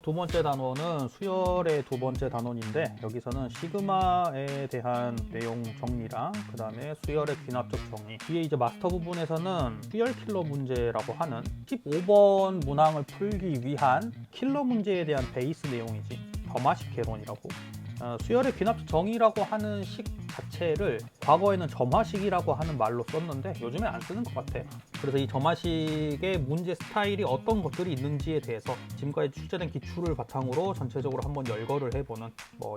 두 번째 단원은 수열의 두 번째 단원인데, 여기서는 시그마에 대한 내용 정리랑 그 다음에 수열의 귀납적 정리, 뒤에 이제 마스터 부분에서는 수열 킬러 문제라고 하는 15번 문항을 풀기 위한 킬러 문제에 대한 베이스 내용이지, 점화식 개론이라고. 수열의 귀납적 정의라고 하는 식 자체를 과거에는 점화식이라고 하는 말로 썼는데 요즘에 안 쓰는 것 같아. 그래서 이 점화식의 문제 스타일이 어떤 것들이 있는지에 대해서 지금까지 출제된 기출을 바탕으로 전체적으로 한번 열거를 해보는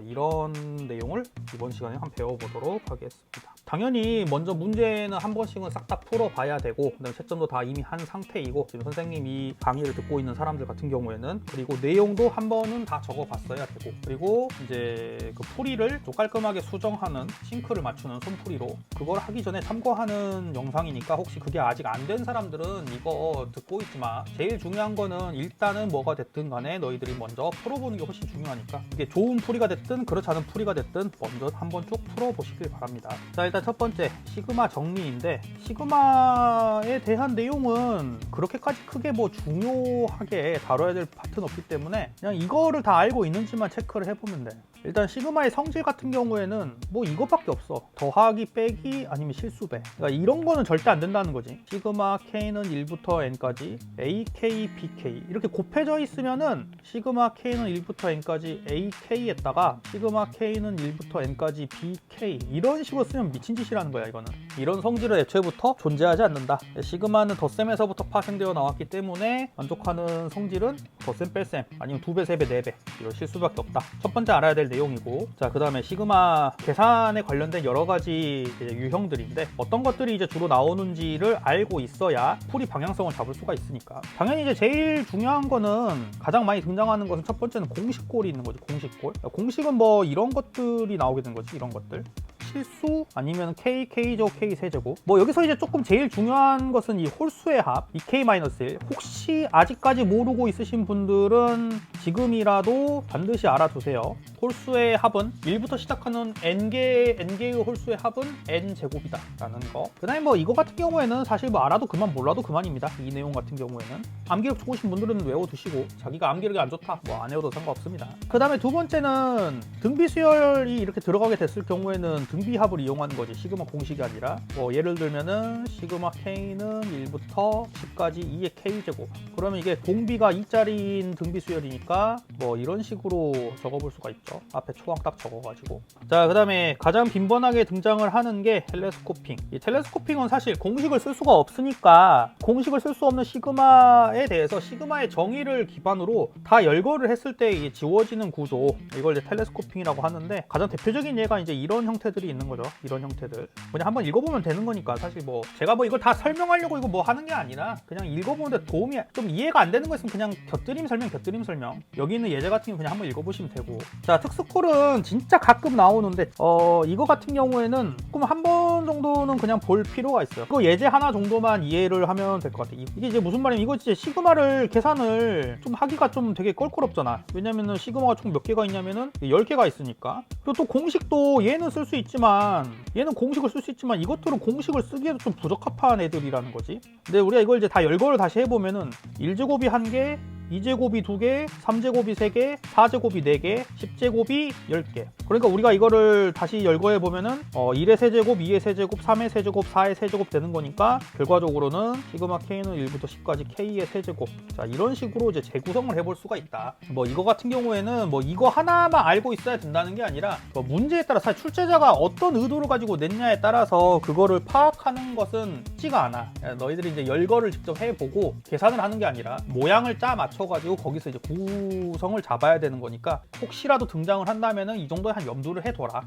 이런 내용을 이번 시간에 한번 배워보도록 하겠습니다. 당연히 먼저 문제는 한 번씩은 싹 다 풀어봐야 되고, 그다음에 채점도 다 이미 한 상태이고, 지금 선생님이 강의를 듣고 있는 사람들 같은 경우에는 그리고 내용도 한 번은 다 적어봤어야 되고, 그리고 이제 그 풀이를 좀 깔끔하게 수정하는, 싱크를 맞추는 손풀이로 그걸 하기 전에 참고하는 영상이니까 혹시 그게 아직 안 된 사람들은 이거 듣고 있지 마. 제일 중요한 거는 일단은 뭐가 됐든 간에 너희들이 먼저 풀어보는 게 훨씬 중요하니까, 이게 좋은 풀이가 됐든 그렇지 않은 풀이가 됐든 먼저 한번 쭉 풀어보시길 바랍니다. 자, 일단 첫 번째 시그마 정리인데, 시그마에 대한 내용은 그렇게까지 크게 중요하게 다뤄야 될 파트는 없기 때문에 그냥 이거를 다 알고 있는지만 체크를 해보면 돼. 일단 시그마의 성질 같은 경우에는 이것밖에 없어. 더하기, 빼기, 아니면 실수배. 그러니까 이런 거는 절대 안 된다는 거지. 시그마 K는 1부터 N까지 AK, BK 이렇게 곱해져 있으면은 시그마 K는 1부터 N까지 AK에다가 시그마 K는 1부터 N까지 BK 이런 식으로 쓰면 미친 짓이라는 거야. 이거는 이런 성질은 애초부터 존재하지 않는다. 시그마는 덧셈에서부터 파생되어 나왔기 때문에 만족하는 성질은 덧셈, 뺄셈, 아니면 2배, 3배, 4배 이런 실수밖에 없다. 첫 번째 알아야 될 내용이고, 자, 그 다음에 시그마 계산에 관련된 여러 가지 유형들인데 어떤 것들이 이제 주로 나오는지를 알고 있어야 풀이 방향성을 잡을 수가 있으니까. 당연히 이제 제일 중요한 거는, 가장 많이 등장하는 것은 첫 번째는 공식꼴이 있는 거지. 공식꼴. 공식은 이런 것들이 나오게 된 거지. 이런 것들. 실수 아니면 K, K제곱, K 세제곱. 여기서 이제 조금 제일 중요한 것은 이 홀수의 합, 이 K-1. 혹시 아직까지 모르고 있으신 분들은 지금이라도 반드시 알아두세요. 홀수의 합은 1부터 시작하는 n개의 홀수의 합은 n제곱이다 라는 거. 그 다음에 이거 같은 경우에는 사실 알아도 그만, 몰라도 그만입니다. 이 내용 같은 경우에는 암기력 좋으신 분들은 외워두시고, 자기가 암기력이 안 좋다 안 외워도 상관없습니다. 그 다음에 두 번째는 등비수열이 이렇게 들어가게 됐을 경우에는 등비합을 이용하는 거지. 시그마 공식이 아니라 예를 들면은 시그마 K는 1부터 10까지 2의 K제곱. 그러면 이게 공비가 2짜리인 등비수열이니까 이런 식으로 적어볼 수가 있죠. 앞에 초항 딱 적어가지고. 자, 그 다음에 가장 빈번하게 등장을 하는 게 텔레스코핑. 이 텔레스코핑은 사실 공식을 쓸 수가 없으니까, 공식을 쓸 수 없는 시그마에 대해서 시그마의 정의를 기반으로 다 열거를 했을 때 지워지는 구조, 이걸 이제 텔레스코핑이라고 하는데, 가장 대표적인 예가 이제 이런 형태들이 있는 거죠. 이런 형태들. 그냥 한번 읽어보면 되는 거니까, 사실 제가 이걸 다 설명하려고 이거 하는 게 아니라 그냥 읽어보는데 도움이 좀 이해가 안 되는 거 있으면 그냥 곁들임 설명. 여기 있는 예제 같은 경우 그냥 한번 읽어보시면 되고. 자, 특수콜은 진짜 가끔 나오는데 이거 같은 경우에는 조금 한 번 정도는 그냥 볼 필요가 있어요. 이거 예제 하나 정도만 이해를 하면 될 것 같아요. 이게 이제 무슨 말이냐면, 이거 이제 시그마를 계산을 좀 하기가 좀 되게 껄끄럽잖아. 왜냐면은 시그마가 총 몇 개가 있냐면은 10개가 있으니까. 그리고 또 공식도 얘는 쓸 수 있지만, 얘는 공식을 쓸 수 있지만 이것들은 공식을 쓰기에도 좀 부적합한 애들이라는 거지. 근데 우리가 이걸 이제 다 열거를 다시 해보면은 1제곱이 1개, 2제곱이 2개, 3제곱이 3개, 4제곱이 4개, 10제곱이 10개. 그러니까 우리가 이거를 다시 열거해보면은 1의 세제곱, 2의 세제곱, 3의 세제곱, 4의 세제곱 되는 거니까, 결과적으로는 시그마 K는 1부터 10까지 K의 세제곱. 자, 이런 식으로 이제 재구성을 해볼 수가 있다. 이거 같은 경우에는 이거 하나만 알고 있어야 된다는 게 아니라, 문제에 따라 사실 출제자가 어떤 의도를 가지고 냈냐에 따라서 그거를 파악하는 것은 쉽지가 않아. 너희들이 이제 열거를 직접 해보고 계산을 하는 게 아니라 모양을 짜 맞춰가지고 거기서 이제 구성을 잡아야 되는 거니까, 혹시라도 등장을 한다면은 이 정도에 한 염두를 해둬라.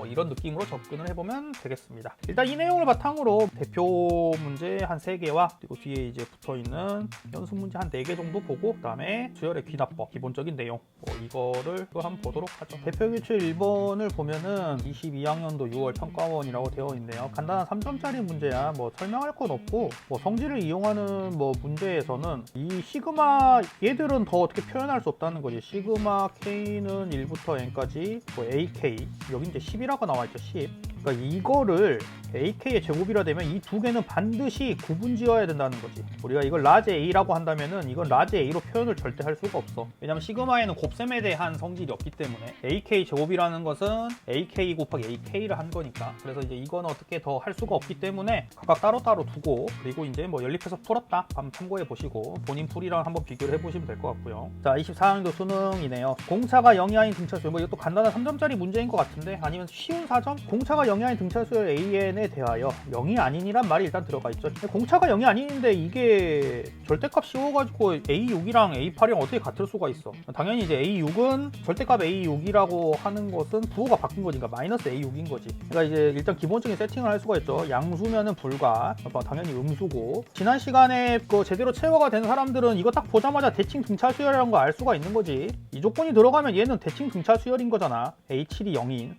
이런 느낌으로 접근을 해보면 되겠습니다. 일단 이 내용을 바탕으로 대표 문제 한 3개와 그리고 뒤에 이제 붙어있는 연습 문제 한 4개 정도 보고, 그 다음에 수열의 귀납법 기본적인 내용 이거를 한번 보도록 하죠. 대표 기출 1번을 보면은 22학년도 6월 평가원이라고 되어 있네요. 간단한 3점짜리 문제야. 설명할 건 없고, 성질을 이용하는 문제에서는 이 시그마 얘들은 더 어떻게 표현할 수 없다는 거지. 시그마 K는 1부터 N까지 AK, 여기 이제 10이라고 나와 있죠. 10. 그러니까 이거를 AK의 제곱이라 되면 이 두 개는 반드시 구분지어야 된다는 거지. 우리가 이걸 라지 A라고 한다면은 이건 라지 A로 표현을 절대 할 수가 없어. 왜냐면 시그마에는 곱셈에 대한 성질이 없기 때문에 AK 제곱이라는 것은 AK 곱하기 AK를 한 거니까. 그래서 이제 이건 어떻게 더 할 수가 없기 때문에 각각 따로따로 두고, 그리고 이제 뭐 연립해서 풀었다 한번 참고해 보시고 본인 풀이랑 한번 비교를 해 보시면 될 것 같고요. 자, 24학년도 수능이네요. 공차가 0이 아닌 등차수열, 뭐 이것도 간단한 3점짜리 문제인 것 같은데, 아니면 쉬운 4점? 공차가 0이 아닌 등차수열 AN에 대하여 0이 아닌이란 말이 일단 들어가 있죠. 공차가 0이 아닌데 이게 절대값 씌워가지고 A6이랑 A8이랑 어떻게 같을 수가 있어. 당연히 이제 A6은 절대값 A6이라고 하는 것은 부호가 바뀐 거니까 마이너스 A6인 거지. 그러니까 이제 일단 기본적인 세팅을 할 수가 있죠. 양수면은 불가, 당연히 음수고. 지난 시간에 그 제대로 체화가 된 사람들은 이거 딱 보자마자 대칭 등차 수열이라는 거 알 수가 있는 거지. 이 조건이 들어가면 얘는 대칭 등차 수열인 거잖아. A7이 0인.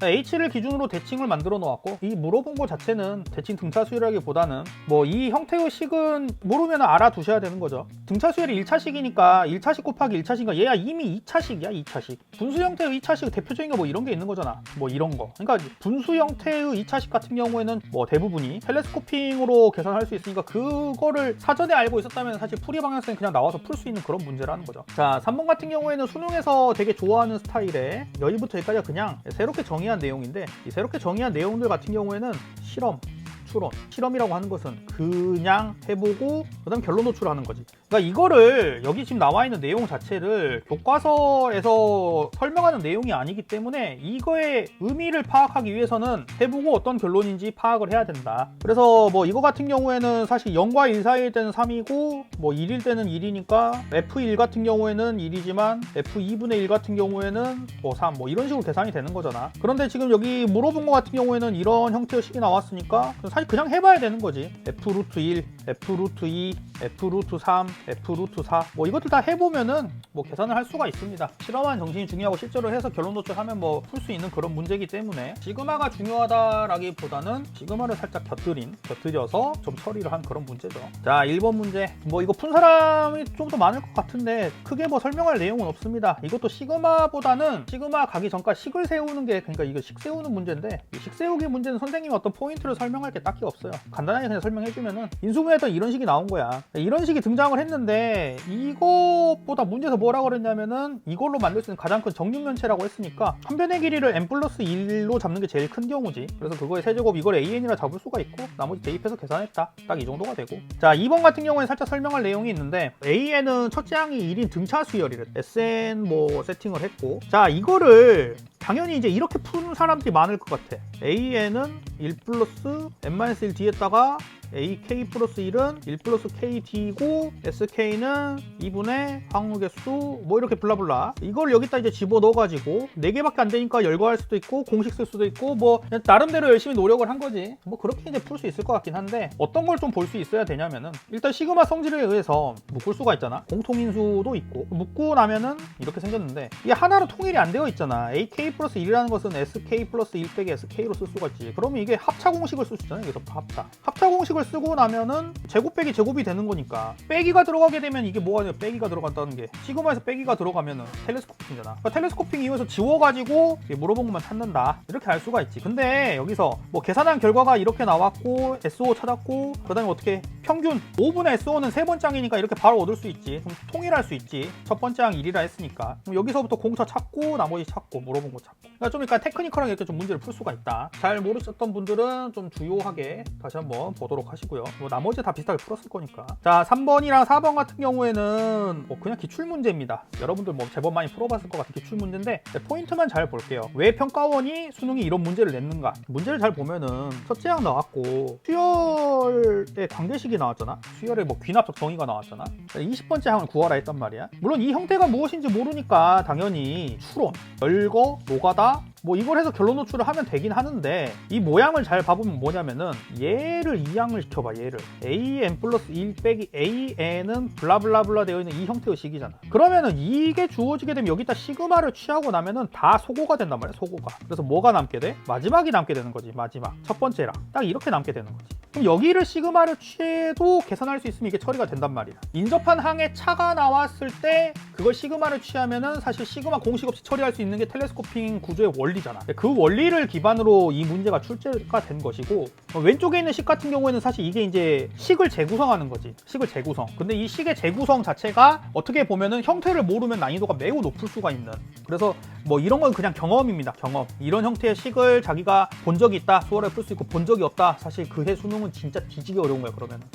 H를 기준으로 대칭을 만들어 놓았고, 이 물어본 거 자체는 대칭 등차 수열이라기보다는 뭐 이 형태의 식은 모르면 알아두셔야 되는 거죠. 등차 수열이 1차식이니까 1차식 곱하기 1차식이니까 얘가 이미 2차식이야. 2차식. 분수 형태의 2차식 대표적인 거 뭐 이런 게 있는 거잖아. 뭐 이런 거. 그러니까 분수 형태의 2차식 같은 경우에는 뭐 대부분이 텔레스코핑으로 계산할 수 있으니까 그거를 사전에 알고 있었다면 사실 풀이 방향성이 그냥 나와서 풀 수 있는 그런 문제라는 거죠. 자, 3번 같은 경우에는 수능에서 되게 좋아하는 스타일의 여기부터 여기까지가 그냥 새롭게 정의한 내용인데, 이 새롭게 정의한 내용들 같은 경우에는 실험, 추론, 실험이라고 하는 것은 그냥 해보고 그 다음 결론 노출하는 거지. 그러니까 이거를 여기 지금 나와 있는 내용 자체를 교과서에서 설명하는 내용이 아니기 때문에 이거의 의미를 파악하기 위해서는 해보고 어떤 결론인지 파악을 해야 된다. 그래서 뭐 이거 같은 경우에는 사실 0과 1 사이일 때는 3이고 뭐 1일 때는 1이니까 F1 같은 경우에는 1이지만 F2분의 1 같은 경우에는 뭐 3, 뭐 이런 식으로 계산이 되는 거잖아. 그런데 지금 여기 물어본 거 같은 경우에는 이런 형태의 식이 나왔으니까 사실 그냥 해봐야 되는 거지. F 루트 1, F 루트 2, F 루트 3, F 루트 4, 뭐 이것들 다 해보면은 뭐 계산을 할 수가 있습니다. 실험한 정신이 중요하고 실제로 해서 결론 도출하면 뭐 풀 수 있는 그런 문제이기 때문에 시그마가 중요하다라기보다는 시그마를 살짝 곁들여서 좀 처리를 한 그런 문제죠. 자, 1번 문제. 뭐 이거 푼 사람이 좀 더 많을 것 같은데 크게 뭐 설명할 내용은 없습니다. 이것도 시그마보다는 시그마 가기 전까지 식을 세우는 게, 그러니까 이거 식 세우는 문제인데, 이 식 세우기 문제는 선생님이 어떤 포인트를 설명할 게 딱히 없어요. 간단하게 그냥 설명해주면은 인수분해했던 이런 식이 나온 거야. 이런 식이 등장을 했는데 이것보다 문제에서 뭐라고 그랬냐면은 이걸로 만들 수 있는 가장 큰 정육면체라고 했으니까 한 변의 길이를 n 플러스 1로 잡는 게 제일 큰 경우지. 그래서 그거의 세제곱 이걸 an이라 잡을 수가 있고 나머지 대입해서 계산했다. 딱 이 정도가 되고. 자, 2번 같은 경우에 살짝 설명할 내용이 있는데, an은 첫째 항이 1인 등차 수열이래. sn 뭐 세팅을 했고, 자, 이거를 당연히 이제 이렇게 푸는 사람들이 많을 것 같아. an은 1 플러스 n-1 뒤에다가 AK 플러스 1은 1 플러스 KD고 SK는 2분의 항우개수 뭐 이렇게 블라블라, 이걸 여기다 이제 집어넣어가지고 4개밖에 안 되니까 열거할 수도 있고 공식 쓸 수도 있고 뭐 그냥 나름대로 열심히 노력을 한 거지. 뭐 그렇게 이제 풀 수 있을 것 같긴 한데, 어떤 걸 좀 볼 수 있어야 되냐면은 일단 시그마 성질에 의해서 묶을 수가 있잖아. 공통인수도 있고 묶고 나면은 이렇게 생겼는데 이게 하나로 통일이 안 되어 있잖아. AK 플러스 1이라는 것은 SK 플러스 1 빼기 SK로 쓸 수가 있지. 그러면 이게 합차 공식을 쓸 수 있잖아요. 여기서부터 합차 공식을 쓰고 나면은 제곱 빼기 제곱이 되는 거니까, 빼기가 들어가게 되면 이게 뭐가 아니라 빼기가 들어간다는 게 시그마에서 빼기가 들어가면은 텔레스코핑이잖아. 그러니까 텔레스코핑 이용해서 지워가지고 물어본 것만 찾는다, 이렇게 알 수가 있지. 근데 여기서 뭐 계산한 결과가 이렇게 나왔고 SO 찾았고 그 다음에 어떻게 평균 5분의 SO는 세 번째 항이니까 이렇게 바로 얻을 수 있지. 그럼 통일할 수 있지. 첫 번째 항 1이라 했으니까. 그럼 여기서부터 공차 찾고 나머지 찾고 물어본 거 찾고. 그러니까 좀 약간 테크니컬하게 이렇게 좀 문제를 풀 수가 있다. 잘 모르셨던 분들은 좀 주요하게 다시 한번 보도록 하시고요. 뭐 나머지 다 비슷하게 풀었을 거니까. 자, 3번이랑 4번 같은 경우에는 뭐 그냥 기출 문제입니다. 여러분들 뭐 제법 많이 풀어봤을 것 같은 기출 문제인데 포인트만 잘 볼게요. 왜 평가원이 수능이 이런 문제를 냈는가? 문제를 잘 보면은 첫째 항 나왔고 수열의 관계식이 나왔잖아. 수열의 뭐 귀납적 정의가 나왔잖아. 20번째 항을 구하라 했단 말이야. 물론 이 형태가 무엇인지 모르니까 당연히 추론, 열거, 노가다 뭐 이걸 해서 결론 노출을 하면 되긴 하는데, 이 모양을 잘 봐보면 뭐냐면은 얘를 이 항을 시켜봐. 얘를 an 플러스 1 빼기 an은 블라블라블라 되어 있는 이 형태의 식이잖아. 그러면은 이게 주어지게 되면 여기다 시그마를 취하고 나면은 다 소고가 된단 말이야. 소고가. 그래서 뭐가 남게 돼? 마지막이 남게 되는 거지. 마지막 첫 번째랑 딱 이렇게 남게 되는 거지. 그럼 여기를 시그마를 취해도 계산할 수 있으면 이게 처리가 된단 말이야. 인접한 항에 차가 나왔을 때 그걸 시그마를 취하면은 사실 시그마 공식 없이 처리할 수 있는 게 텔레스코핑 구조의 원리 원리잖아. 그 원리를 기반으로 이 문제가 출제가 된 것이고, 왼쪽에 있는 식 같은 경우에는 사실 이게 이제 식을 재구성하는 거지. 식을 재구성. 근데 이 식의 재구성 자체가 어떻게 보면은 형태를 모르면 난이도가 매우 높을 수가 있는. 그래서 뭐 이런 건 그냥 경험입니다. 경험. 이런 형태의 식을 자기가 본 적이 있다. 수월하게 풀 수 있고 본 적이 없다. 사실 그 해 수능은 진짜 뒤지기 어려운 거야, 그러면은.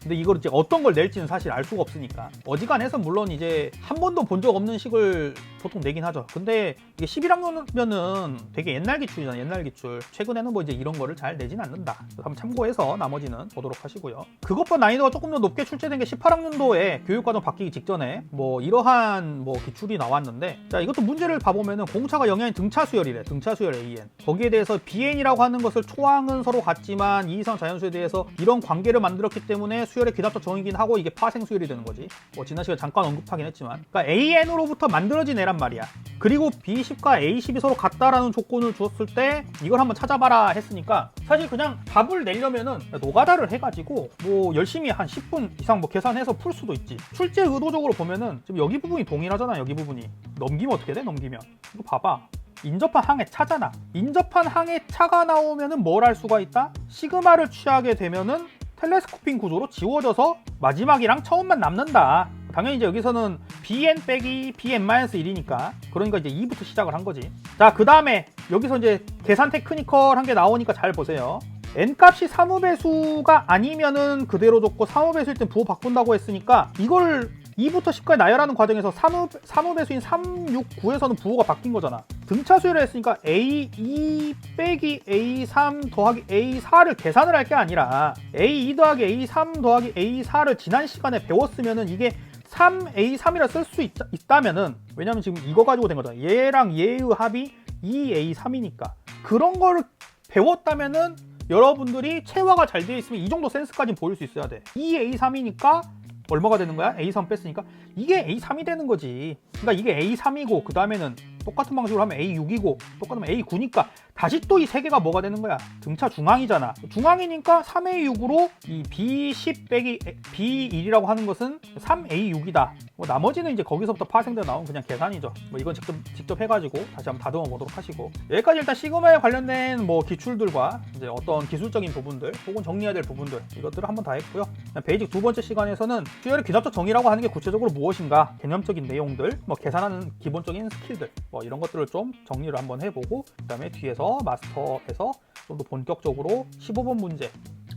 근데 이걸 이제 어떤 걸 낼지는 사실 알 수가 없으니까 어지간해서 물론 이제 한 번도 본 적 없는 식을 보통 내긴 하죠. 근데 이게 11학년이면은 되게 옛날 기출이잖아. 옛날 기출. 최근에는 뭐 이제 이런 거를 잘 내진 않는다. 한번 참고해서 나머지는 보도록 하시고요. 그것보다 난이도가 조금 더 높게 출제된 게 18학년도에 교육과정 바뀌기 직전에 뭐 이러한 뭐 기출이 나왔는데, 자 이것도 문제를 봐보면은 공차가 영향이 등차 수열이래. 등차 수열 AN. 거기에 대해서 BN이라고 하는 것을 초항은 서로 같지만 이 이상 자연수에 대해서 이런 관계를 만들었기 때문에 수열의 귀납적 정이긴 하고 이게 파생 수열이 되는 거지. 뭐 지난 시간에 잠깐 언급하긴 했지만, 그러니까 AN으로부터 만들어진 애란 말이야. 그리고 B10과 A10이 서로 같다라는 조건을 주었을 때 이걸 한번 찾아봐라 했으니까 사실 그냥 답을 내려면은 노가다를 해가지고 뭐 열심히 한 10분 이상 뭐 계산해서 풀 수도 있지. 출제 의도적으로 보면은 지금 여기 부분이 동일하잖아. 여기 부분이 넘기면 어떻게 돼? 넘기면 이거 봐봐. 인접한 항의 차잖아. 인접한 항의 차가 나오면은 뭘 할 수가 있다? 시그마를 취하게 되면은 텔레스코핑 구조로 지워져서 마지막이랑 처음만 남는다. 당연히 이제 여기서는 bn 빼기 bn-1이니까 그러니까 이제 2부터 시작을 한 거지. 자, 그 다음에 여기서 이제 계산 테크니컬한 게 나오니까 잘 보세요. n값이 3의 배수가 아니면은 그대로 줬고 3의 배수일 땐 부호 바꾼다고 했으니까 이걸 2부터 10까지 나열하는 과정에서 3의 배수인 3, 6, 9에서는 부호가 바뀐 거잖아. 등차 수열을 했으니까 A2 빼기 A3 더하기 A4를 계산을 할 게 아니라 A2 더하기 A3 더하기 A4를 지난 시간에 배웠으면은 이게 3A3이라 쓸 수 있다면은, 왜냐면 지금 이거 가지고 된 거잖아. 얘랑 얘의 합이 2A3이니까 그런 거를 배웠다면은 여러분들이 체화가 잘 되어 있으면 이 정도 센스까지는 보일 수 있어야 돼. 2A3이니까 얼마가 되는 거야? A3 뺐으니까 이게 A3이 되는 거지. 그러니까 이게 A3이고 그 다음에는 똑같은 방식으로 하면 A6이고 똑같으면 A9니까 다시 또 이 세 개가 뭐가 되는 거야? 등차 중앙이잖아. 중앙이니까 3A6으로 이 B10 빼기 B1이라고 하는 것은 3A6이다. 뭐 나머지는 이제 거기서부터 파생되어 나온 그냥 계산이죠. 뭐 이건 직접 해가지고 다시 한번 다듬어 보도록 하시고, 여기까지 일단 시그마에 관련된 뭐 기출들과 이제 어떤 기술적인 부분들 혹은 정리해야 될 부분들 이것들을 한번 다 했고요. 베이직 두 번째 시간에서는 수열의 귀납적 정의라고 하는 게 구체적으로 무엇인가, 개념적인 내용들, 뭐 계산하는 기본적인 스킬들, 뭐 이런 것들을 좀 정리를 한번 해보고, 그 다음에 뒤에서 마스터에서 좀 더 본격적으로 15번 문제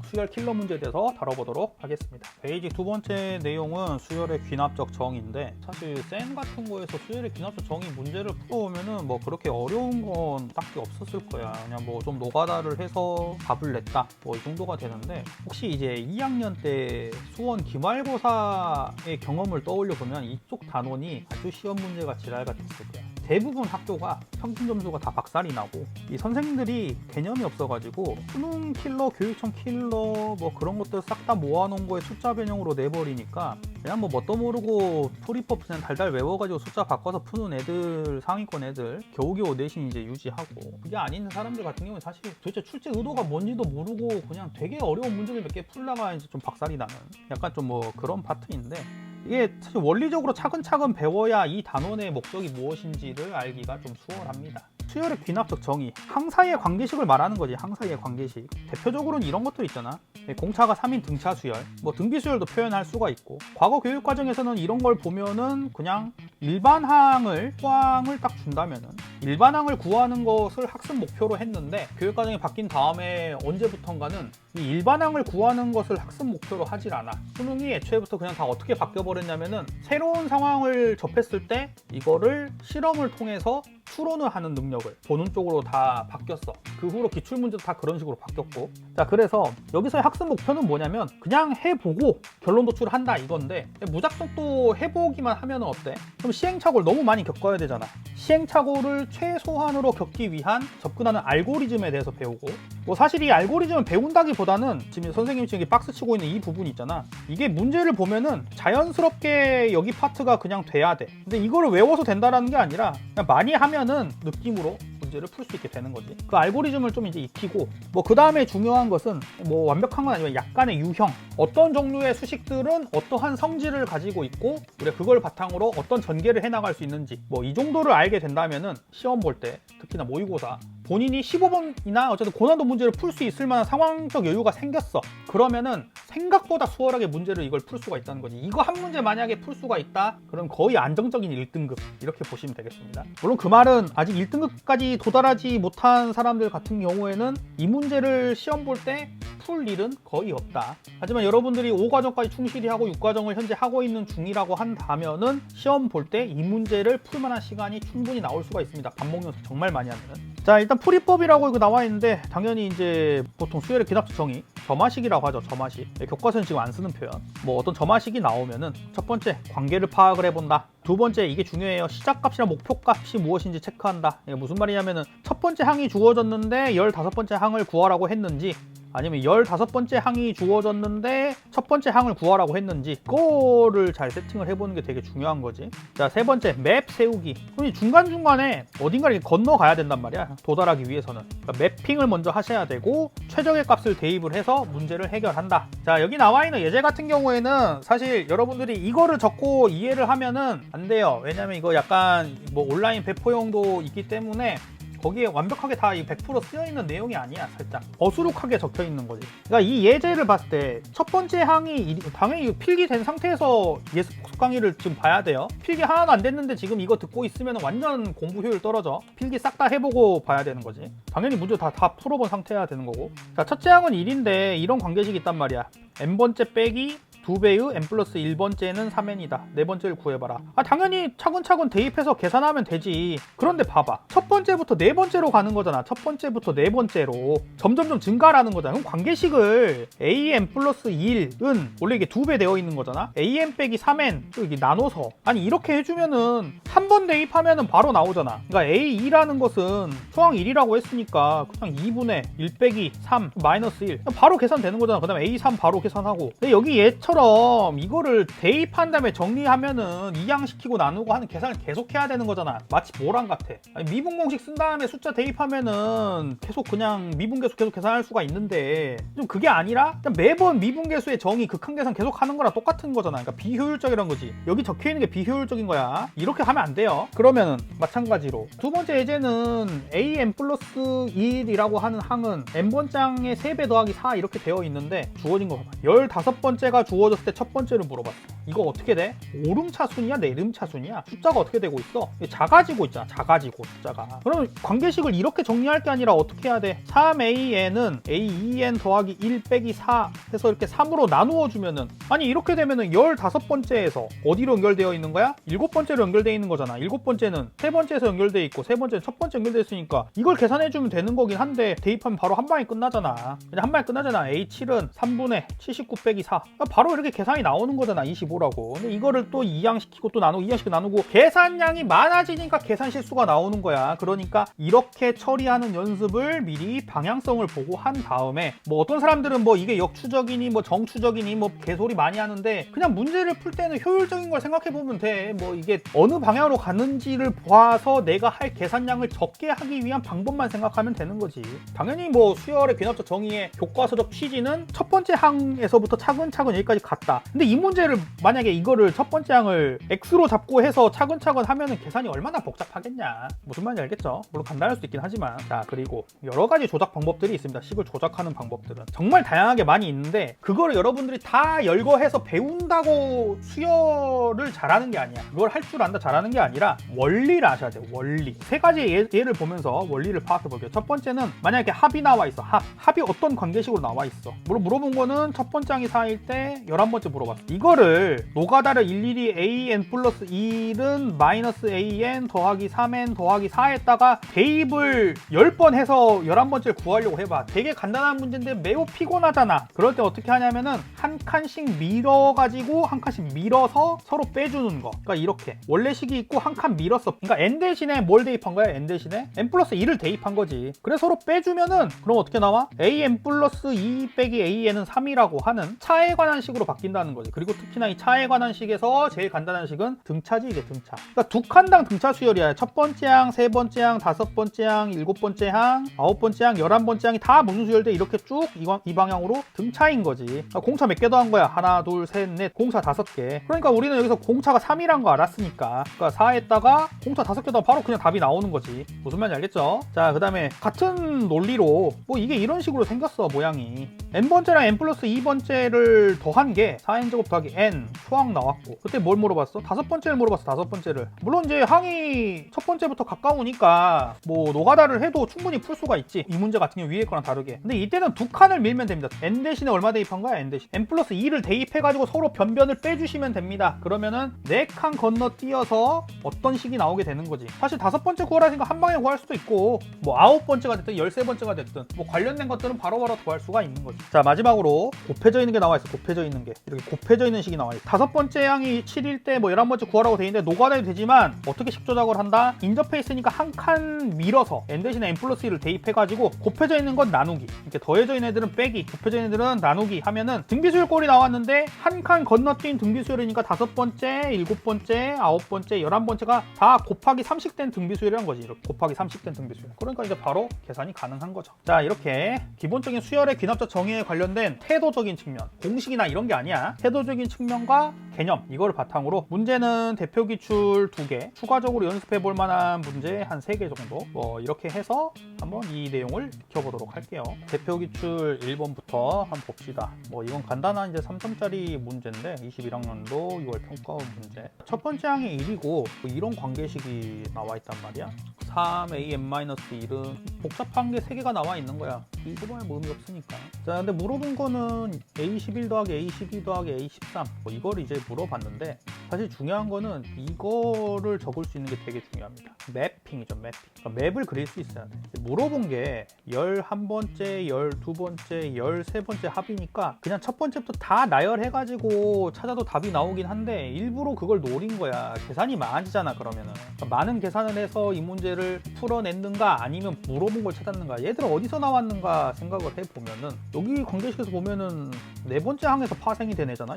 수열 킬러 문제에 대해서 다뤄보도록 하겠습니다. 베이직 두 번째 내용은 수열의 귀납적 정의인데, 사실 쌤 같은 거에서 수열의 귀납적 정의 문제를 풀어오면은 뭐 그렇게 어려운 건 딱히 없었을 거야. 그냥 뭐 좀 노가다를 해서 답을 냈다 뭐 이 정도가 되는데, 혹시 이제 2학년 때 수원 기말고사의 경험을 떠올려 보면 이쪽 단원이 아주 시험 문제가 지랄가 됐을 거야. 대부분 학교가 평균 점수가 다 박살이 나고 이 선생님들이 개념이 없어가지고 수능 킬러, 교육청 킬러 뭐 그런 것들 싹 다 모아놓은 거에 숫자 변형으로 내버리니까 그냥 뭐 뭣도 모르고 풀이법 그냥 달달 외워가지고 숫자 바꿔서 푸는 애들, 상위권 애들 겨우겨우 내신 이제 유지하고, 그게 아닌 사람들 같은 경우는 사실 도대체 출제 의도가 뭔지도 모르고 그냥 되게 어려운 문제를 몇 개 풀다가 이제 좀 박살이 나는 약간 좀 뭐 그런 파트인데, 이게 사실 원리적으로 차근차근 배워야 이 단원의 목적이 무엇인지를 알기가 좀 수월합니다. 수열의 귀납적 정의, 항사의 관계식을 말하는 거지. 항사의 관계식. 대표적으로는 이런 것들 있잖아. 공차가 3인 등차 수열, 뭐 등비 수열도 표현할 수가 있고, 과거 교육 과정에서는 이런 걸 보면은 그냥 일반항을 수항을 딱 준다면은 일반항을 구하는 것을 학습 목표로 했는데, 교육 과정이 바뀐 다음에 언제부턴가는 이 일반항을 구하는 것을 학습 목표로 하질 않아. 수능이 애초에부터 그냥 다 어떻게 바뀌어 버렸냐면은 새로운 상황을 접했을 때 이거를 실험을 통해서 추론을 하는 능력을 보는 쪽으로 다 바뀌었어. 그 후로 기출문제도 다 그런 식으로 바뀌었고, 자 그래서 여기서의 학습 목표는 뭐냐면 그냥 해보고 결론 도출을 한다 이건데, 무작정 또 해보기만 하면 어때? 그럼 시행착오를 너무 많이 겪어야 되잖아. 시행착오를 최소한으로 겪기 위한 접근하는 알고리즘에 대해서 배우고, 뭐 사실 이 알고리즘을 배운다기보다는 지금 선생님이 지금 박스 치고 있는 이 부분이 있잖아. 이게 문제를 보면은 자연스럽게 여기 파트가 그냥 돼야 돼. 근데 이거를 외워서 된다라는 게 아니라 그냥 많이 하면은 느낌으로 문제를 풀 수 있게 되는 거지. 그 알고리즘을 좀 이제 익히고, 뭐 그 다음에 중요한 것은 뭐 완벽한 건 아니지만 약간의 유형, 어떤 종류의 수식들은 어떠한 성질을 가지고 있고 우리가 그걸 바탕으로 어떤 전개를 해나갈 수 있는지, 뭐 이 정도를 알게 된다면은 시험 볼 때, 특히나 모의고사 본인이 15번이나 어쨌든 고난도 문제를 풀 수 있을 만한 상황적 여유가 생겼어. 그러면은 생각보다 수월하게 문제를 이걸 풀 수가 있다는 거지. 이거 한 문제 만약에 풀 수가 있다? 그럼 거의 안정적인 1등급 이렇게 보시면 되겠습니다. 물론 그 말은 아직 1등급까지 도달하지 못한 사람들 같은 경우에는 이 문제를 시험 볼 때 풀 일은 거의 없다. 하지만 여러분들이 5과정까지 충실히 하고 6과정을 현재 하고 있는 중이라고 한다면은 시험 볼 때 이 문제를 풀 만한 시간이 충분히 나올 수가 있습니다. 반복 연습 정말 많이 하면은. 자, 일단 풀이법이라고 이거 나와 있는데 당연히 이제 보통 수열의 기납적 정의, 점화식이라고 하죠. 점화식. 교과서는 지금 안 쓰는 표현. 뭐 어떤 점화식이 나오면은 첫 번째, 관계를 파악을 해본다. 두 번째, 이게 중요해요. 시작값이나 목표값이 무엇인지 체크한다. 이게 무슨 말이냐면은 첫 번째 항이 주어졌는데 15번째 항을 구하라고 했는지, 아니면 15번째 항이 주어졌는데 첫 번째 항을 구하라고 했는지, 그거를 잘 세팅을 해보는 게 되게 중요한 거지. 자, 세 번째, 맵 세우기. 그럼 중간중간에 어딘가를 건너가야 된단 말이야. 도달하기 위해서는. 그러니까 매핑을 먼저 하셔야 되고 최적의 값을 대입을 해서 문제를 해결한다. 자, 여기 나와 있는 예제 같은 경우에는 사실 여러분들이 이거를 적고 이해를 하면은 안 돼요. 왜냐면 이거 약간 뭐 온라인 배포용도 있기 때문에 거기에 완벽하게 다 100% 쓰여있는 내용이 아니야. 살짝 어수룩하게 적혀있는 거지. 그러니까 이 예제를 봤을 때 첫 번째 항이 당연히 필기된 상태에서 예습 복습 강의를 지금 봐야 돼요. 필기 하나도 안 됐는데 지금 이거 듣고 있으면 완전 공부 효율 떨어져. 필기 싹 다 해보고 봐야 되는 거지. 당연히 문제 다 풀어본 상태여야 되는 거고. 자, 첫째 항은 1인데 이런 관계식이 있단 말이야. n번째 빼기 2배의 n 플러스 1번째는 3n이다. 네 번째를 구해봐라. 당연히 차근차근 대입해서 계산하면 되지. 그런데 봐봐. 첫 번째부터 네 번째로 가는 거잖아. 첫 번째부터 네 번째로 점점점 증가라는 거잖아. 그럼 관계식을 an 플러스 1은 원래 이게 2배 되어 있는 거잖아. an 빼기 3n 또 이게 나눠서, 아니 이렇게 해주면은 한 번 대입하면은 바로 나오잖아. 그러니까 a2라는 것은 초항 1이라고 했으니까 그냥 2분의 1 빼기 3 마이너스 1 바로 계산되는 거잖아. 그 다음에 a3 바로 계산하고. 근데 여기 얘처럼 이거를 대입한 다음에 정리하면은 이항시키고 나누고 하는 계산을 계속 해야 되는 거잖아. 마치 뭐랑 같아. 아니, 미분 공식 쓴 다음에 숫자 대입하면은 계속 그냥 미분계수 계속 계산할 수가 있는데 좀 그게 아니라 그냥 매번 미분계수의 정의 극한계산 계속 하는 거랑 똑같은 거잖아. 그러니까 비효율적이란 거지. 여기 적혀있는 게 비효율적인 거야. 이렇게 하면 안 돼요. 그러면은 마찬가지로 두 번째 예제는 an 플러스 1이라고 하는 항은 n번장의 3배 더하기 4 이렇게 되어 있는데 주어진 거 봐봐. 15번째가 주어졌을 때 첫 번째를 물어봤어. 이거 어떻게 돼? 오름차순이야? 내림차순이야? 숫자가 어떻게 되고 있어? 작아지고 있잖아. 작아지고 숫자가. 그러면 관계식을 이렇게 정리할 게 아니라 어떻게 해야 돼? 3an은 a2n 더하기 1 빼기 4 해서 이렇게 3으로 나누어 주면은, 아니 이렇게 되면은 15번째에서 어디로 연결되어 있는 거야? 7번째로 연결되어 있는 거잖아. 7번째는 세 번째에서 연결되어 있고 세 번째는 첫 번째 연결되어 있으니까 이걸 계산해 주면 되는 거긴 한데 대입하면 바로 한 방에 끝나잖아. 그냥 한 방에 끝나잖아. a7은 3분의 79 빼기 4. 바로 이렇게 계산이 나오는 거잖아. 25라고. 근데 이거를 또 이항시키고 또 나누고 이항시키고 나누고 계산량이 많아지니까 계산 실수가 나오는 거야. 그러니까 이렇게 처리하는 연습을 미리 방향성을 보고 한 다음에, 뭐 어떤 사람들은 뭐 이게 역추적이니 뭐 정추적이니 뭐 개소리 많이 하는데 그냥 문제를 풀 때는 효율적인 걸 생각해 보면 돼. 뭐 이게 어느 방향으로 가는지를 봐서 내가 할 계산량을 적게 하기 위한 방법만 생각하면 되는 거지. 당연히 뭐 수열의 귀납적 정의의 교과서적 취지는 첫 번째 항에서부터 차근차근 여기까지 갔다. 근데 이 문제를 만약에 이거를 첫 번째 항을 x로 잡고 해서 차근차근 하면은 계산이 얼마나 복잡하겠냐. 무슨 말인지 알겠죠? 물론 간단할 수도 있긴 하지만. 자, 그리고 여러 가지 조작 방법들이 있습니다. 식을 조작하는 방법들은 정말 다양하게 많이 있는데 그거를 여러분들이 다 열거해서 배운다고 수열을 잘하는 게 아니야. 그걸 할 줄 안다 잘하는 게 아니라 원리를 아셔야 돼요. 원리. 세 가지 예를 보면서 원리를 파악해 볼게요. 첫 번째는 만약에 합이 나와 있어. 합이 어떤 관계식으로 나와 있어. 물어본 거는 첫 번째 항이 4일 때 11번째 물어봤어. 이거를 노가다를 일일이 an 플러스 1은 마이너스 an 더하기 3n 더하기 4에다가 대입을 10번 해서 11번째를 구하려고 해봐. 되게 간단한 문제인데 매우 피곤하잖아. 그럴 때 어떻게 하냐면은 한 칸씩 밀어가지고 한 칸씩 밀어서 서로 빼주는 거. 그러니까 이렇게 원래 식이 있고 한 칸 밀었어. 그러니까 n 대신에 뭘 대입한 거야? n 대신에 n 플러스 2를 대입한 거지. 그래서 서로 빼주면은 그럼 어떻게 나와? an 플러스 2 빼기 an은 3이라고 식이라고 하는 차에 관한 식으로 바뀐다는 거지. 그리고 특히나 이 차에 관한 식에서 제일 간단한 식은 등차지, 이게 등차. 그러니까 두 칸당 등차 수열이야. 첫 번째 항, 세 번째 항, 다섯 번째 항, 일곱 번째 항, 아홉 번째 항, 11번째 항이 다 무슨 수열돼? 이렇게 쭉 이 방향으로 등차인 거지. 그러니까 공차 몇 개 더한 거야? 하나, 둘, 셋, 넷. 공차 5개. 그러니까 우리는 여기서 공차가 3이란 거 알았으니까. 그러니까 4에다가 공차 5개 더하면 바로 그냥 답이 나오는 거지. 무슨 말인지 알겠죠? 자, 그 다음에 같은 논리로 뭐 이게 이런 식으로 생겼어, 모양이. n번째랑 n 플러스 2번째를 더한 게 4n제곱 더하기 n 초항 나왔고, 그때 뭘 물어봤어? 다섯 번째를 물어봤어. 다섯 번째를. 물론 이제 항이 첫 번째부터 가까우니까 뭐 노가다를 해도 충분히 풀 수가 있지, 이 문제 같은 경우 위에 거랑 다르게. 근데 이때는 두 칸을 밀면 됩니다. n 대신에 얼마 대입한 거야? n 대신 n 플러스 2를 대입해가지고 서로 변변을 빼주시면 됩니다. 그러면은 4칸 건너뛰어서 어떤 식이 나오게 되는 거지. 사실 다섯 번째 구하라 생각 한 방에 구할 수도 있고, 뭐 9번째가 됐든 13번째가 됐든 뭐 관련된 것들은 바로바로 구할 수가 있는 거지. 자, 마지막으로 곱해져 있는 게 나와 있어. 곱해져 있는 게 이렇게 곱해져 있는 식이 나와 있어. 다섯 번째 항이 7일 때 뭐 11번째 구하라고 돼 있는데 노가다도 되지만 어떻게 식 조작을 한다? 인접해 있으니까 한 칸 밀어서 n 대신에 n 플러스 1을 대입해가지고 곱해져 있는 건 나누기, 이렇게 더해져 있는 애들은 빼기, 곱해져 있는 애들은 나누기 하면은 등비수열 꼴이 나왔는데 한 칸 건너뛴 등비수열이니까 다섯 번째, 일곱 번째, 아홉 번째, 11번째가 다 곱하기 30 된 등비수열이란 거지. 이렇게 곱하기 30 된 등비수열. 그러니까 이제 바로 계산이 가능한 거죠. 자, 이렇게 기본적인 수열의 귀납적 정의에 관련된 태도적인 측면, 공식이나 이런 게 아니야. 태도적인 측면과 개념, 이걸 바탕으로 문제는 대표 기출 2개, 추가적으로 연습해 볼 만한 문제 한 3개 정도, 뭐 이렇게 해서 한번 이 내용을 익혀보도록 할게요. 대표 기출 1번부터 한번 봅시다. 뭐 이건 간단한 이제 3점짜리 문제인데 21학년도 6월 평가원 문제. 첫 번째 항이 1이고 뭐 이런 관계식이 나와 있단 말이야. 3am-1은 복잡한 게 3개가 나와 있는 거야. 이거봐야 뭐 의미 없으니까. 자, 근데 물어본 거는 a11 더하기 a12 더하기 a13 뭐 이걸 이제 물어봤는데, 사실 중요한 거는 이거를 적을 수 있는 게 되게 중요합니다. 매핑이죠, 매핑. 그러니까 맵을 그릴 수 있어야 돼. 물어본 게 11번째, 12번째, 13번째 합이니까 그냥 첫 번째부터 다 나열해가지고 찾아도 답이 나오긴 한데 일부러 그걸 노린 거야. 계산이 많아지잖아, 그러면은. 그러니까 많은 계산을 해서 이 문제를 풀어냈는가 아니면 물어본 걸 찾았는가, 얘들 어디서 나왔는가 생각을 해보면은 여기 관계식에서 보면은 네 번째 항에서 파생이 된 애잖아.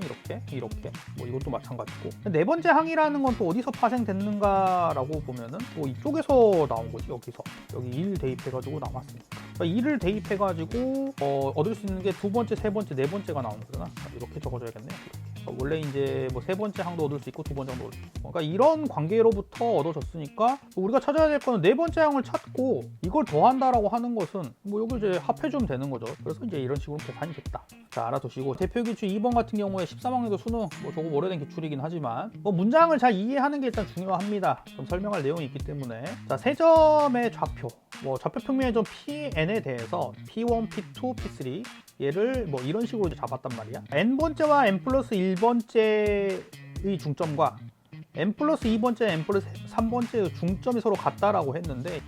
이렇게 뭐 이것도 마찬가지고. 네 번째 항이라는 건 또 어디서 파생됐는가라고 보면은 또 이쪽에서 나온 거지. 여기 1 대입해가지고 나왔으니까. 그러니까 2를 대입해가지고 얻을 수 있는 게 두 번째, 세 번째, 네 번째가 나오는 거잖아. 이렇게 적어줘야겠네. 이렇게. 원래 이제 뭐 세 번째 항도 얻을 수 있고 두 번째 항도 얻을 수 있고, 그러니까 이런 관계로부터 얻어졌으니까 우리가 찾아야 될 거는 네 번째 항을 찾고 이걸 더한다라고 하는 것은 뭐 여기 이제 합해주면 되는 거죠. 그래서 이제 이런 식으로 계산이 됐다. 자, 알아두시고 대표 기출 2번 같은 경우에 13학년도 수능 뭐 조금 오래된 기출이긴 하지만 뭐 문장을 잘 이해하는 게 일단 중요합니다. 좀 설명할 내용이 있기 때문에. 자, 세 점의 좌표, 뭐 좌표 평면의 점 Pn에 대해서 P1, P2, P3 얘를 뭐 이런 식으로 잡았단 말이야. n번째와 n 플러스 1번째의 중점과 n 플러스 2번째, n 플러스 3번째의 중점이 서로 같다라고 했는데,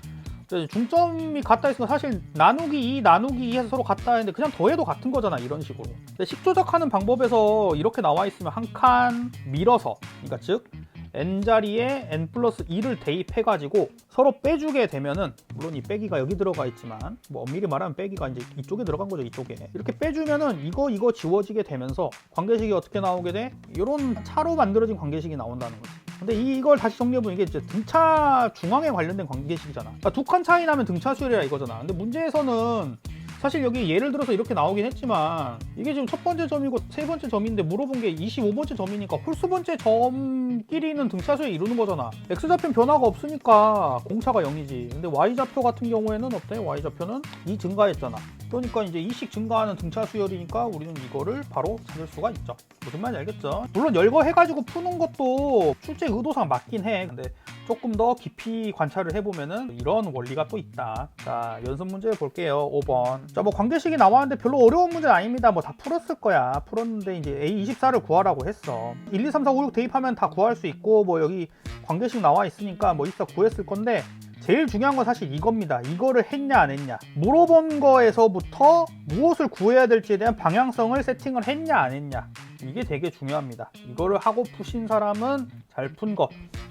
중점이 같다 했으면 사실 나누기 2, 나누기 2 해서 서로 같다 했는데 그냥 더해도 같은 거잖아, 이런 식으로. 근데 식 조작하는 방법에서 이렇게 나와 있으면 한 칸 밀어서, 그러니까 즉 n자리에 n 플러스 2를 대입해가지고 서로 빼주게 되면은, 물론 이 빼기가 여기 들어가 있지만 뭐 엄밀히 말하면 빼기가 이제 이쪽에 들어간 거죠. 이쪽에 이렇게 빼주면은 이거 지워지게 되면서 관계식이 어떻게 나오게 돼? 이런 차로 만들어진 관계식이 나온다는 거지. 근데 이걸 다시 정리해보면 이게 이제 등차 중앙에 관련된 관계식이잖아. 그러니까 두 칸 차이 나면 등차 수열이라 이거잖아. 근데 문제에서는 사실 여기 예를 들어서 이렇게 나오긴 했지만 이게 지금 첫 번째 점이고 세 번째 점인데 물어본 게 25번째 점이니까 홀수 번째 점끼리는 등차수에 이루는 거잖아. x좌표는 변화가 없으니까 공차가 0이지. 근데 y좌표 같은 경우에는 어때? y좌표는 2 증가했잖아. 그러니까 이제 2씩 증가하는 등차 수열이니까 우리는 이거를 바로 찾을 수가 있죠. 무슨 말인지 알겠죠? 물론 열거해가지고 푸는 것도 출제 의도상 맞긴 해. 근데 조금 더 깊이 관찰을 해보면은 이런 원리가 또 있다. 자, 연습 문제 볼게요. 5번. 자, 뭐 관계식이 나왔는데 별로 어려운 문제는 아닙니다. 뭐 다 풀었을 거야. 풀었는데 이제 A24를 구하라고 했어. 1, 2, 3, 4, 5, 6 대입하면 다 구할 수 있고, 뭐 여기 관계식 나와 있으니까 뭐 24 구했을 건데, 제일 중요한 건 사실 이겁니다. 이거를 했냐 안 했냐. 물어본 거에서부터 무엇을 구해야 될지에 대한 방향성을 세팅을 했냐 안 했냐. 이게 되게 중요합니다. 이거를 하고 푸신 사람은 잘 푼 것,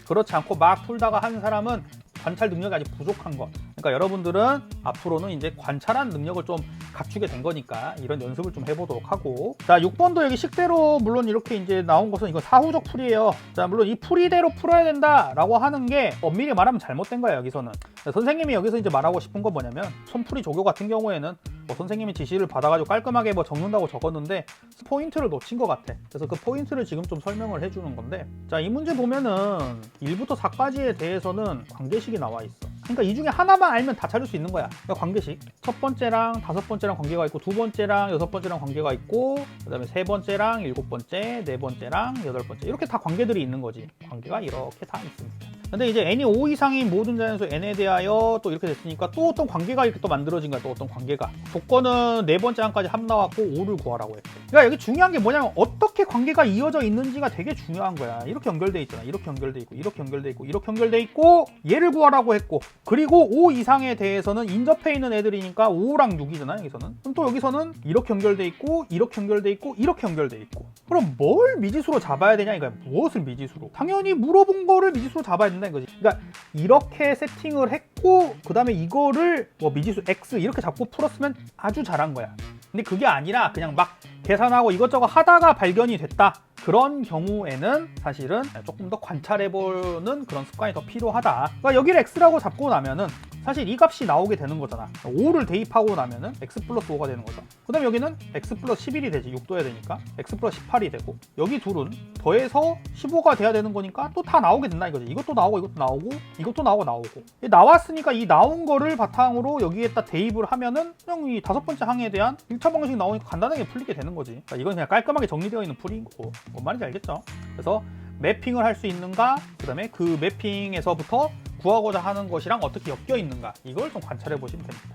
그렇지 않고 막 풀다가 한 사람은 관찰 능력이 아직 부족한 것. 그러니까 그러니까 여러분들은 앞으로는 이제 관찰한 능력을 좀 갖추게 된 거니까 이런 연습을 좀 해보도록 하고, 자 6번도 여기 식대로 물론 이렇게 이제 나온 것은 이거 사후적 풀이에요. 자 물론 이 풀이대로 풀어야 된다라고 하는 게 엄밀히 말하면 잘못된 거예요. 여기서는 선생님이 여기서 이제 말하고 싶은 건 뭐냐면, 손풀이 조교 같은 경우에는 뭐 선생님이 지시를 받아가지고 깔끔하게 뭐 적는다고 적었는데 포인트를 놓친 것 같아. 그래서 그 포인트를 지금 좀 설명을 해주는 건데, 자 이 문제 보면은 1부터 4까지에 대해서는 관계식이 나와 있어. 그러니까 이 중에 하나만 알면 다 찾을 수 있는 거야. 그러니까 관계식 첫 번째랑 다섯 번째랑 관계가 있고, 두 번째랑 여섯 번째랑 관계가 있고, 그 다음에 세 번째랑 일곱 번째, 네 번째랑 여덟 번째, 이렇게 다 관계들이 있는 거지. 관계가 이렇게 다 있습니다. 근데 이제 n이 5 이상인 모든 자연수 n에 대하여 또 이렇게 됐으니까 또 어떤 관계가 이렇게 또 만들어진 거야. 또 어떤 관계가. 조건은 네 번째 항까지 합 나왔고 5를 구하라고 했대. 그러니까 여기 중요한 게 뭐냐면 어떻게 관계가 이어져 있는지가 되게 중요한 거야. 이렇게 연결돼 있잖아. 이렇게 연결돼 있고, 이렇게 연결돼 있고, 이렇게 연결돼 있고, 얘를 구하라고 했고, 그리고 5 이상에 대해서는 인접해 있는 애들이니까 5랑 6이잖아. 여기서는. 그럼 또 여기서는 이렇게 연결돼 있고, 이렇게 연결돼 있고, 이렇게 연결돼 있고. 그럼 뭘 미지수로 잡아야 되냐 이거야. 무엇을 미지수로? 당연히 물어본 거를 미지수로 잡아야 된다는 거지. 그러니까 이렇게 세팅을 했고, 그 다음에 이거를 뭐 미지수 x 이렇게 잡고 풀었으면 아주 잘한 거야. 근데 그게 아니라 그냥 막 계산하고 이것저것 하다가 발견이 됐다. 그런 경우에는 사실은 조금 더 관찰해보는 그런 습관이 더 필요하다. 그러니까 여기를 x라고 잡고 나면은 사실 이 값이 나오게 되는 거잖아. 5를 대입하고 나면은 x 플러스 5가 되는 거죠. 그 다음에 여기는 x 플러스 11이 되지. 6도 해야 되니까 x 플러스 18이 되고, 여기 둘은 더해서 15가 돼야 되는 거니까 또 다 나오게 된다 이거지. 이것도 나오고, 이것도 나오고, 이것도 나오고. 나왔으니까 이 나온 거를 바탕으로 여기에다 대입을 하면은 그냥 이 다섯 번째 항에 대한 1차 방식 나오니까 간단하게 풀리게 되는 거지. 그러니까 이건 그냥 깔끔하게 정리되어 있는 풀이인 거고. 뭔 말인지 알겠죠? 그래서 매핑을 할 수 있는가, 그 다음에 그 매핑에서부터 구하고자 하는 것이랑 어떻게 엮여 있는가, 이걸 좀 관찰해 보시면 됩니다.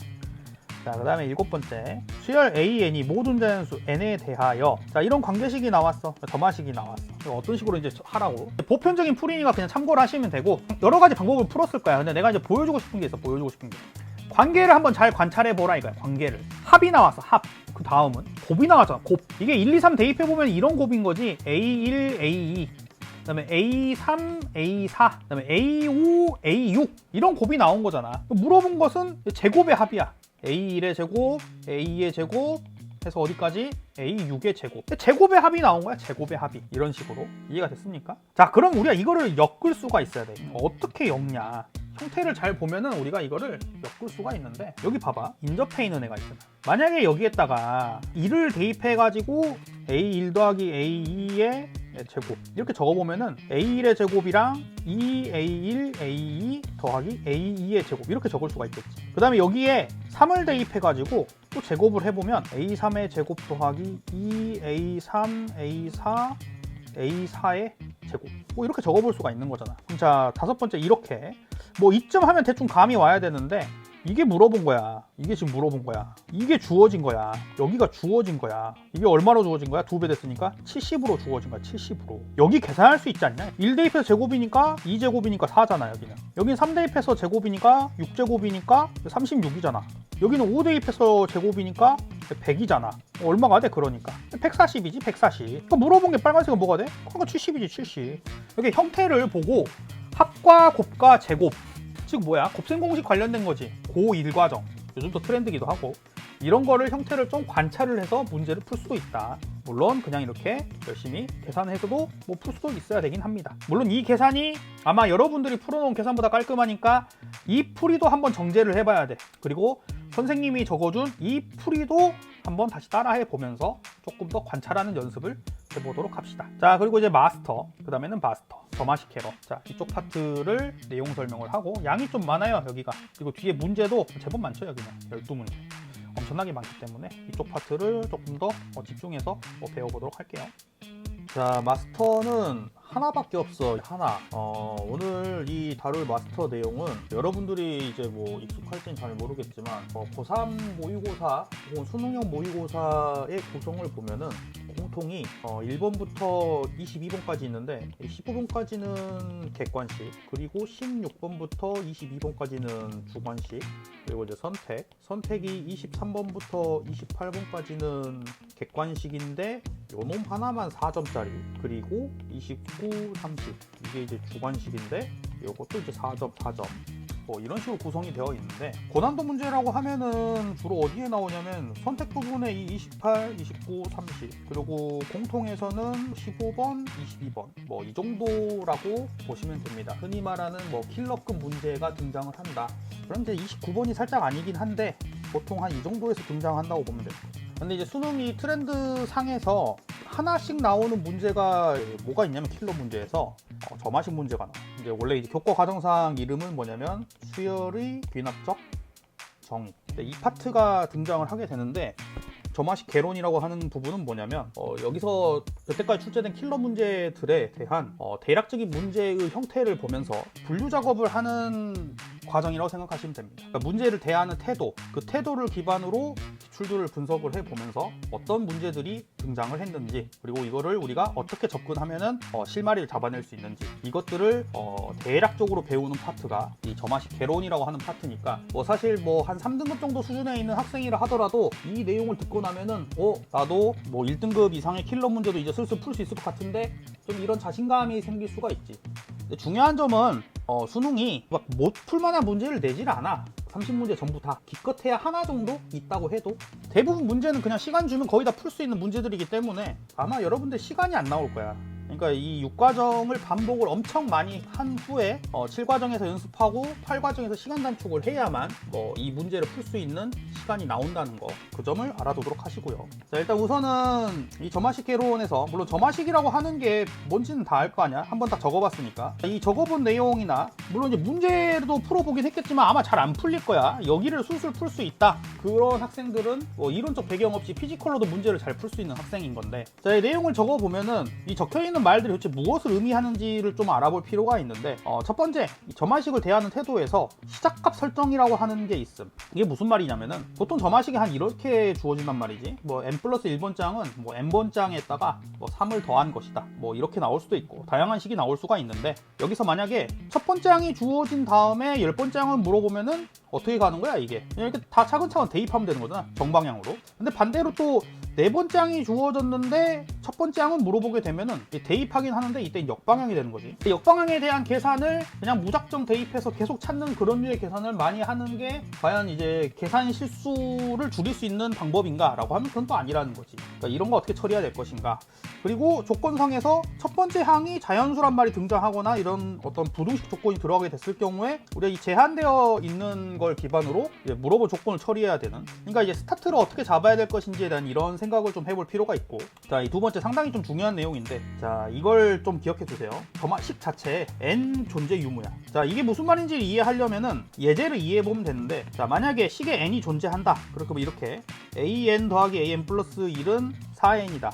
자, 그 다음에 일곱 번째, 수열 AN이 모든 자연수 N에 대하여. 자, 이런 관계식이 나왔어. 점화식이 나왔어. 어떤 식으로 이제 하라고. 보편적인 풀이니까 그냥 참고를 하시면 되고, 여러 가지 방법을 풀었을 거야. 근데 내가 이제 보여주고 싶은 게 있어. 보여주고 싶은 게. 관계를 한번 잘 관찰해 보라 이거야. 관계를. 합이 나왔어. 합. 그 다음은 곱이 나왔잖아. 곱. 이게 1, 2, 3 대입해 보면 이런 곱인 거지. A1, A2. 그 다음에 A3, A4, 그 다음에 A5, A6 이런 곱이 나온 거잖아. 물어본 것은 제곱의 합이야. A1의 제곱, A2의 제곱 해서 어디까지? A6의 제곱. 제곱의 합이 나온 거야. 제곱의 합이. 이런 식으로. 이해가 됐습니까? 자, 그럼 우리가 이거를 엮을 수가 있어야 돼. 어떻게 엮냐? 형태를 잘 보면은 우리가 이거를 엮을 수가 있는데, 여기 봐봐. 인접해 있는 애가 있잖아. 만약에 여기에다가 2를 대입해가지고 A1 더하기 A2의 제곱 이렇게 적어보면은 A1의 제곱이랑 2A1, A2 더하기 A2의 제곱 이렇게 적을 수가 있겠지. 그 다음에 여기에 3을 대입해가지고 또 제곱을 해보면 A3의 제곱 더하기 2A3, A4, A4의 제곱 뭐 이렇게 적어볼 수가 있는 거잖아. 자, 다섯 번째 이렇게 뭐 이쯤 하면 대충 감이 와야 되는데, 이게 물어본 거야. 이게 지금 물어본 거야. 이게 주어진 거야. 여기가 주어진 거야. 이게 얼마로 주어진 거야? 2배 됐으니까 70으로 주어진 거야. 70으로. 여기 계산할 수 있지 않냐? 1대입해서 제곱이니까 2제곱이니까 4잖아. 여기는. 여기는 3대입해서 제곱이니까 6제곱이니까 36이잖아. 여기는 5대입해서 제곱이니까 100이잖아. 얼마가 돼? 그러니까 140이지. 140. 그러니까 물어본 게 빨간색은 뭐가 돼? 그러니까 70이지. 70. 여기 형태를 보고 합과 곱과 제곱, 즉 뭐야? 곱셈 공식 관련된 거지. 고1 과정. 요즘 또 트렌드기도 하고. 이런 거를 형태를 좀 관찰을 해서 문제를 풀 수도 있다. 물론 그냥 이렇게 열심히 계산해서도 뭐 풀 수도 있어야 되긴 합니다. 물론 이 계산이 아마 여러분들이 풀어놓은 계산보다 깔끔하니까 이 풀이도 한번 정제를 해봐야 돼. 그리고 선생님이 적어준 이 풀이도 한번 다시 따라해 보면서 조금 더 관찰하는 연습을 해보도록 합시다. 자, 그리고 이제 마스터, 그 다음에는 마스터, 점화식 캐러. 자, 이쪽 파트를 내용 설명을 하고, 양이 좀 많아요 여기가. 그리고 뒤에 문제도 제법 많죠. 여기는 12문제 엄청나게 많기 때문에 이쪽 파트를 조금 더 집중해서 배워보도록 할게요. 자, 마스터는 하나밖에 없어. 하나. 오늘 이 다룰 마스터 내용은 여러분들이 이제 뭐 익숙할진 잘 모르겠지만 고3 모의고사 혹은 수능형 모의고사의 구성을 보면은 공통이 1번부터 22번까지 있는데 15번까지는 객관식, 그리고 16번부터 22번까지는 주관식, 그리고 이제 선택이 23번부터 28번까지는 객관식인데 요놈 하나만 4점짜리, 그리고 29, 30 이게 이제 주관식인데 요것도 이제 4점, 4점. 뭐 이런 식으로 구성이 되어 있는데, 고난도 문제라고 하면은 주로 어디에 나오냐면 선택 부분에 이 28, 29, 30, 그리고 공통에서는 15번, 22번 뭐 이 정도라고 보시면 됩니다. 흔히 말하는 뭐 킬러급 문제가 등장을 한다. 그럼 이제 29번이 살짝 아니긴 한데 보통 한 이 정도에서 등장한다고 보면 됩니다. 근데 이제 수능이 트렌드 상에서 하나씩 나오는 문제가 뭐가 있냐면 킬러 문제에서 점화식 문제가 나와. 이제 원래 이제 교과 과정상 이름은 뭐냐면 수열의 귀납적 정의. 이 파트가 등장을 하게 되는데, 점화식 개론이라고 하는 부분은 뭐냐면 여기서 여태까지 출제된 킬러 문제들에 대한 대략적인 문제의 형태를 보면서 분류 작업을 하는 과정이라고 생각하시면 됩니다. 그러니까 문제를 대하는 태도, 그 태도를 기반으로 기출들을 분석을 해보면서 어떤 문제들이 등장을 했는지, 그리고 이거를 우리가 어떻게 접근하면은 실마리를 잡아낼 수 있는지, 이것들을 대략적으로 배우는 파트가 이 점화식 개론이라고 하는 파트니까, 뭐 사실 뭐 한 3등급 정도 수준에 있는 학생이라 하더라도 이 내용을 듣고 나면은 나도 뭐 1등급 이상의 킬러 문제도 이제 슬슬 풀 수 있을 것 같은데, 좀 이런 자신감이 생길 수가 있지. 근데 중요한 점은 수능이 막 못 풀만한 문제를 내질 않아. 30문제 전부 다 기껏해야 하나 정도 있다고 해도 대부분 문제는 그냥 시간 주면 거의 다 풀 수 있는 문제들이기 때문에 아마 여러분들 시간이 안 나올 거야. 그러니까 이 6과정을 반복을 엄청 많이 한 후에 7과정에서 연습하고 8과정에서 시간 단축을 해야만 이 문제를 풀 수 있는 시간이 나온다는 거, 그 점을 알아두도록 하시고요. 자, 일단 우선은 이 점화식 개론에서, 물론 점화식이라고 하는 게 뭔지는 다 알 거 아니야? 한번 딱 적어봤으니까. 이 적어본 내용이나 물론 이제 문제도 풀어보긴 했겠지만 아마 잘 안 풀릴 거야. 여기를 술술 풀 수 있다, 그런 학생들은 이론적 배경 없이 피지컬로도 문제를 잘 풀 수 있는 학생인 건데, 자, 이 내용을 적어보면은 이 적혀있는 말들이 도대체 무엇을 의미하는지를 좀 알아볼 필요가 있는데, 첫 번째, 이 점화식을 대하는 태도에서 시작값 설정이라고 하는 게 있음. 이게 무슨 말이냐면은, 보통 점화식이 한 이렇게 주어진단 말이지. 뭐 n 플러스 1번장은 뭐 n번장에다가 뭐 3을 더한 것이다, 뭐 이렇게 나올 수도 있고 다양한 식이 나올 수가 있는데, 여기서 만약에 첫 번장이 주어진 다음에 10번장을 물어보면은 어떻게 가는 거야? 이게 이렇게 다 차근차근 대입하면 되는 거잖아, 정방향으로. 근데 반대로 또 4번장이 주어졌는데 첫 번장은 물어보게 되면은 대입하긴 하는데 이때 역방향이 되는 거지. 역방향에 대한 계산을 그냥 무작정 대입해서 계속 찾는 그런 류의 계산을 많이 하는 게 과연 이제 계산 실수를 줄일 수 있는 방법인가 라고 하면 그건 또 아니라는 거지. 그러니까 이런 거 어떻게 처리해야 될 것인가. 그리고 조건상에서 첫 번째 항이 자연수란 말이 등장하거나 이런 어떤 부등식 조건이 들어가게 됐을 경우에 우리가 이 제한되어 있는 걸 기반으로 이제 물어본 조건을 처리해야 되는, 그러니까 이제 스타트를 어떻게 잡아야 될 것인지에 대한 이런 생각을 좀 해볼 필요가 있고, 자, 이 두 번째 상당히 좀 중요한 내용인데, 자, 이걸 좀 기억해 주세요. 점화식 자체에 n 존재 유무야. 자, 이게 무슨 말인지를 이해하려면은 예제를 이해해 보면 되는데, 자, 만약에 식에 n이 존재한다. 그렇게 이렇게 an 더하기 an 플러스 1은 4n이다.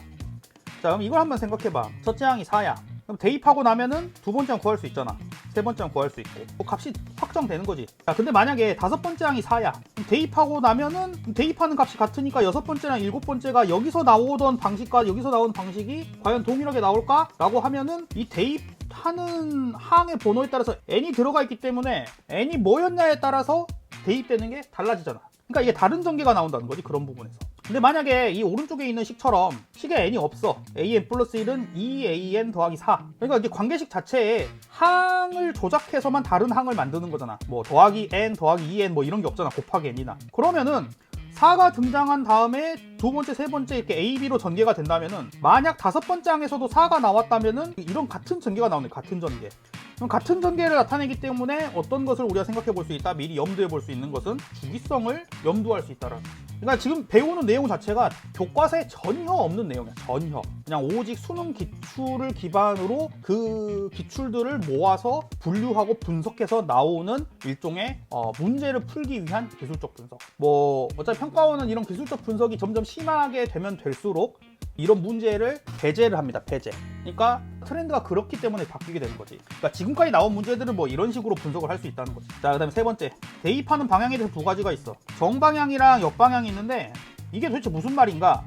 자, 그럼 이걸 한번 생각해봐. 첫째 항이 4야. 그럼 대입하고 나면은 두 번째 항 구할 수 있잖아. 세 번째 항 구할 수 있고 값이 확정되는 거지. 자, 근데 만약에 다섯 번째 항이 4야. 그럼 대입하고 나면은 대입하는 값이 같으니까 여섯 번째랑 일곱 번째가 여기서 나오던 방식과 여기서 나오는 방식이 과연 동일하게 나올까? 라고 하면은 이 대입하는 항의 번호에 따라서 n이 들어가 있기 때문에 n이 뭐였냐에 따라서 대입되는 게 달라지잖아. 그러니까 이게 다른 전개가 나온다는 거지, 그런 부분에서. 근데 만약에 이 오른쪽에 있는 식처럼 식에 n이 없어. an 플러스 1은 2an 더하기 4. 그러니까 이제 관계식 자체에 항을 조작해서만 다른 항을 만드는 거잖아. 뭐 더하기 n 더하기 2n 뭐 이런 게 없잖아, 곱하기 n이나. 그러면은 4가 등장한 다음에 두 번째, 세 번째 이렇게 A, B로 전개가 된다면은, 만약 다섯 번째 항에서도 4가 나왔다면은 이런 같은 전개가 나오네, 같은 전개. 그럼 같은 전개를 나타내기 때문에 어떤 것을 우리가 생각해 볼 수 있다, 미리 염두해 볼 수 있는 것은 주기성을 염두할 수 있다라는 거지. 그러니까 지금 배우는 내용 자체가 교과서에 전혀 없는 내용이야, 전혀. 그냥 오직 수능 기출을 기반으로 그 기출들을 모아서 분류하고 분석해서 나오는 일종의 문제를 풀기 위한 기술적 분석. 뭐 어차피 평가원은 이런 기술적 분석이 점점 심하게 되면 될수록 이런 문제를 배제를 합니다, 배제. 그러니까 트렌드가 그렇기 때문에 바뀌게 되는 거지. 그러니까 지금까지 나온 문제들은 뭐 이런 식으로 분석을 할 수 있다는 거지. 자, 그 다음에 세 번째, 대입하는 방향에 대해서 두 가지가 있어. 정방향이랑 역방향이 있는데, 이게 도대체 무슨 말인가?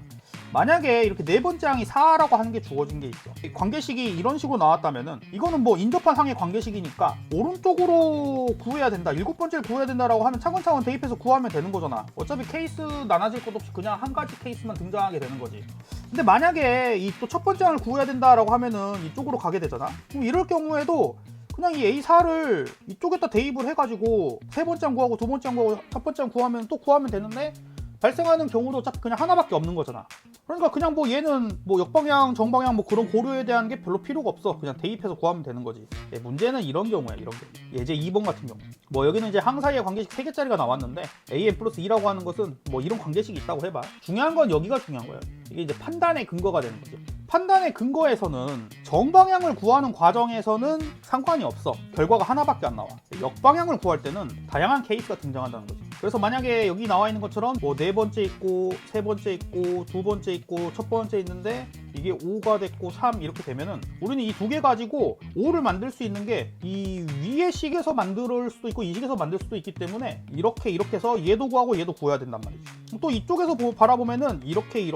만약에 이렇게 네 번째 항이 4라고 하는 게 주어진 게 있어. 관계식이 이런 식으로 나왔다면은, 이거는 뭐 인접한 항의 관계식이니까 오른쪽으로 구해야 된다, 일곱 번째를 구해야 된다라고 하면 차근차근 대입해서 구하면 되는 거잖아. 어차피 케이스 나눠질 것 없이 그냥 한 가지 케이스만 등장하게 되는 거지. 근데 만약에 이 또 첫 번째 항을 구해야 된다라고 하면은 이쪽으로 가게 되잖아. 그럼 이럴 경우에도 그냥 이 A4를 이쪽에다 대입을 해가지고 세 번째 항 구하고 두 번째 항 구하고 첫 번째 항 구하면 또 구하면 되는데 발생하는 경우도 딱 그냥 하나밖에 없는 거잖아. 그러니까 그냥 뭐 얘는 뭐 역방향, 정방향 뭐 그런 고려에 대한 게 별로 필요가 없어. 그냥 대입해서 구하면 되는 거지. 문제는 이런 경우야, 이런 경우. 예제 2번 같은 경우. 뭐 여기는 이제 항 사이에 관계식 3개짜리가 나왔는데 AN 플러스 2라고 하는 것은 뭐 이런 관계식이 있다고 해봐. 중요한 건 여기가 중요한 거야. 이게 이제 판단의 근거가 되는 거지. 판단의 근거에서는 정방향을 구하는 과정에서는 상관이 없어. 결과가 하나밖에 안 나와. 역방향을 구할 때는 다양한 케이스가 등장한다는 거지. 그래서 만약에 여기 나와 있는 것처럼 뭐 네 번째 있고 세 번째 있고 두 번째 있고 첫 번째 있는데 이게 5가 됐고 3 이렇게 되면은 우리는 이 두 개 가지고 5를 만들 수 있는 게 이 위의 식에서 만들 수도 있고 이 식에서 만들 수도 있기 때문에 이렇게 해서 얘도 구하고 얘도 구해야 된단 말이지. 또 이쪽에서 바라보면은 이렇게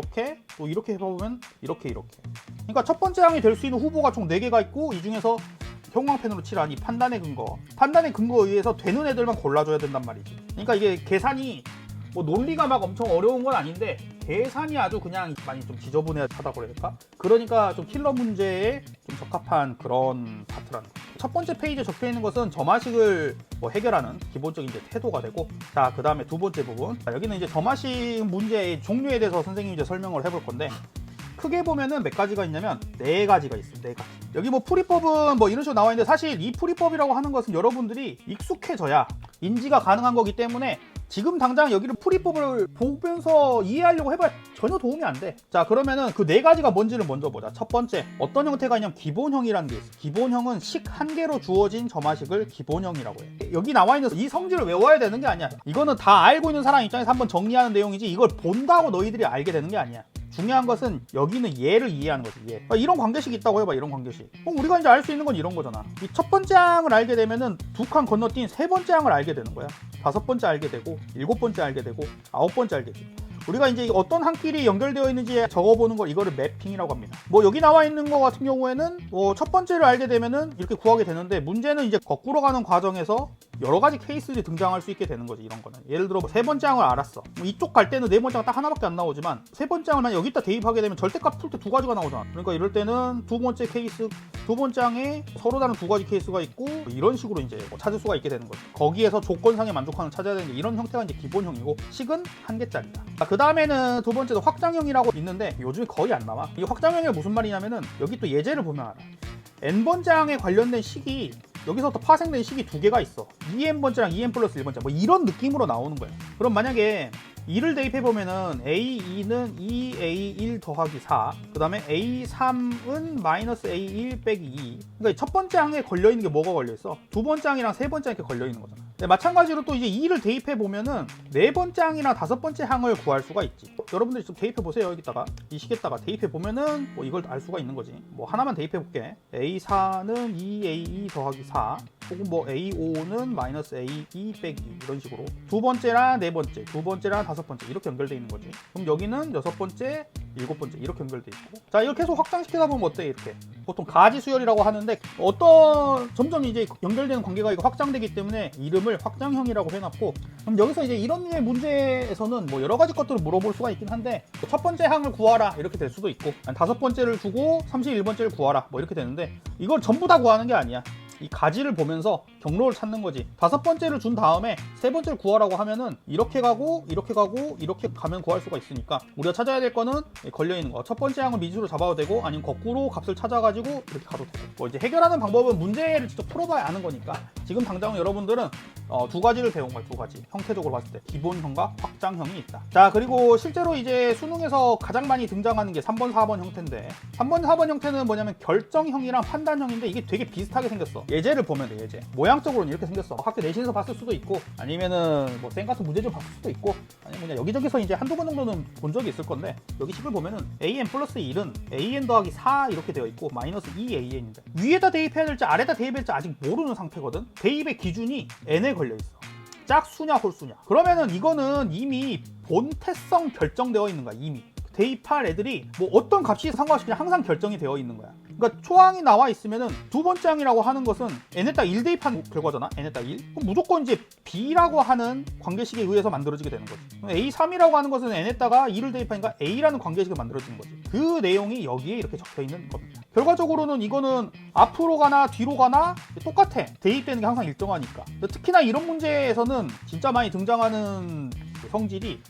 또 이렇게 해보면 이렇게 그러니까 첫 번째 항이 될 수 있는 후보가 총 4개가 있고 이 중에서 형광펜으로 칠한 이 판단의 근거에 의해서 되는 애들만 골라줘야 된단 말이지. 그러니까 이게 계산이 뭐 논리가 막 엄청 어려운 건 아닌데 계산이 아주 그냥 많이 좀 지저분하다고 해야 될까? 그러니까 좀 킬러 문제에 좀 적합한 그런 파트라는 거죠. 첫 번째 페이지에 적혀 있는 것은 점화식을 뭐 해결하는 기본적인 이제 태도가 되고, 자, 그 다음에 두 번째 부분. 자, 여기는 이제 점화식 문제의 종류에 대해서 선생님이 이제 설명을 해볼 건데, 크게 보면은 몇 가지가 있냐면 4가지가 있어요. 4가지. 여기 뭐 풀이법은 뭐 이런 식으로 나와 있는데 사실 이 풀이법이라고 하는 것은 여러분들이 익숙해져야 인지가 가능한 거기 때문에 지금 당장 여기를 풀이법을 보면서 이해하려고 해봐야 전혀 도움이 안 돼. 자, 그러면은 그 4가지가 뭔지를 먼저 보자. 첫 번째, 어떤 형태가 있냐면 기본형이라는 게 있어. 기본형은 식 한 개로 주어진 점화식을 기본형이라고 해. 여기 나와 있는 이 성질을 외워야 되는 게 아니야. 이거는 다 알고 있는 사람 입장에서 한번 정리하는 내용이지 이걸 본다고 너희들이 알게 되는 게 아니야. 중요한 것은 여기는 얘를 이해하는 거지. 얘. 이런 관계식이 있다고 해봐. 이런 관계식. 그럼 우리가 이제 알 수 있는 건 이런 거잖아. 이 첫 번째 항을 알게 되면은 두 칸 건너뛴 세 번째 항을 알게 되는 거야. 5번째 알게 되고 7번째 알게 되고 9번째 알게 되고. 우리가 이제 어떤 항끼리 연결되어 있는지 적어보는 거, 이거를 매핑이라고 합니다. 뭐 여기 나와 있는 거 같은 경우에는 뭐 첫 번째를 알게 되면은 이렇게 구하게 되는데, 문제는 이제 거꾸로 가는 과정에서 여러 가지 케이스들이 등장할 수 있게 되는 거지. 이런 거는 예를 들어 세 번째 항을 알았어. 뭐 이쪽 갈 때는 네 번째 항 딱 하나밖에 안 나오지만 세 번째 항을 만약 여기다 대입하게 되면 절대값 풀 때 2가지가 나오잖아. 그러니까 이럴 때는 두 번째 케이스, 두 번째 항에 서로 다른 2가지 케이스가 있고 이런 식으로 이제 뭐 찾을 수가 있게 되는 거지. 거기에서 조건상의 만족하는 찾아야 되는데, 이런 형태가 이제 기본형이고 식은 1개짜리다. 그 다음에는 두 번째도 확장형이라고 있는데 요즘에 거의 안 나와. 이 확장형이 무슨 말이냐면은 여기 또 예제를 보면 알아. n번째 항에 관련된 식이 여기서부터 파생된 식이 2개가 있어. 2n번째랑 2n 플러스 1번째 뭐 이런 느낌으로 나오는 거야. 그럼 만약에 2를 대입해보면은 A2는 2A1 더하기 4, 그 다음에 A3은 마이너스 A1 빼기 2. 그러니까 첫 번째 항에 걸려있는 게 뭐가 걸려있어? 두 번째 항이랑 세 번째 항에 걸려있는 거잖아. 네, 마찬가지로 또 이제 2를 대입해보면은 네 번째 항이랑 다섯 번째 항을 구할 수가 있지. 여러분들이 좀 대입해보세요. 여기다가 이 식에다가 대입해보면은 뭐 이걸 알 수가 있는 거지. 뭐 하나만 대입해볼게. A4는 2A2 더하기 4, 혹은 뭐 A5는 마이너스 A2 빼기 2, 이런 식으로 두 번째랑 네 번째, 두 번째랑 다섯 번째 이렇게 연결되어 있는 거지. 그럼 여기는 여섯 번째, 일곱 번째 이렇게 연결되어 있고, 자, 이렇게 해서 확장시키다 보면 어때? 이렇게 보통 가지 수열이라고 하는데, 어떤 점점 이제 연결되는 관계가 이거 확장되기 때문에 이름을 확장형이라고 해놨고, 그럼 여기서 이제 이런 류의 문제에서는 뭐 여러 가지 것들을 물어볼 수가 있긴 한데, 첫 번째 항을 구하라 이렇게 될 수도 있고, 다섯 번째를 주고 31번째를 구하라 뭐 이렇게 되는데, 이걸 전부 다 구하는 게 아니야. 이 가지를 보면서 경로를 찾는 거지. 다섯 번째를 준 다음에 세 번째를 구하라고 하면은 이렇게 가고 이렇게 가고 이렇게 가면 구할 수가 있으니까 우리가 찾아야 될 거는 걸려있는 거. 첫 번째 항을 미지수로 잡아도 되고, 아니면 거꾸로 값을 찾아가지고 이렇게 가도 되고. 뭐 이제 해결하는 방법은 문제를 직접 풀어봐야 아는 거니까 지금 당장은 여러분들은 2가지를 배운 거예요. 2가지. 형태적으로 봤을 때 기본형과 확장형이 있다. 자, 그리고 실제로 이제 수능에서 가장 많이 등장하는 게 3번, 4번 형태인데, 3번, 4번 형태는 뭐냐면 결정형이랑 판단형인데 이게 되게 비슷하게 생겼어. 예제를 보면 돼. 예제. 모양적으로는 이렇게 생겼어. 학교 내신에서 봤을 수도 있고, 아니면은 뭐 쌤 같은 문제집 봤을 수도 있고, 아니면 그냥 여기저기서 이제 한두 번 정도는 본 적이 있을 건데, 여기 식을 보면은 an 플러스 1은 an 더하기 4 이렇게 되어 있고 마이너스 2an인데 위에다 대입해야 될지 아래다 대입해야 될지 아직 모르는 상태거든. 대입의 기준이 n에 걸려 있어. 짝수냐 홀수냐. 그러면은 이거는 이미 본태성 결정되어 있는 거야. 이미 대입할 애들이 뭐 어떤 값이 상관없이 그냥 항상 결정이 되어 있는 거야. 그러니까 초항이 나와 있으면은 두 번째 항이라고 하는 것은 n에다 1 대입한 결과잖아. n에다 1. 그럼 무조건 이제 b라고 하는 관계식에 의해서 만들어지게 되는 거지. a3이라고 하는 것은 n에다가 2를 대입하니까 a라는 관계식이 만들어지는 거지. 그 내용이 여기에 이렇게 적혀 있는 겁니다. 결과적으로는 이거는 앞으로 가나 뒤로 가나 똑같아. 대입되는 게 항상 일정하니까. 특히나 이런 문제에서는 진짜 많이 등장하는 성질이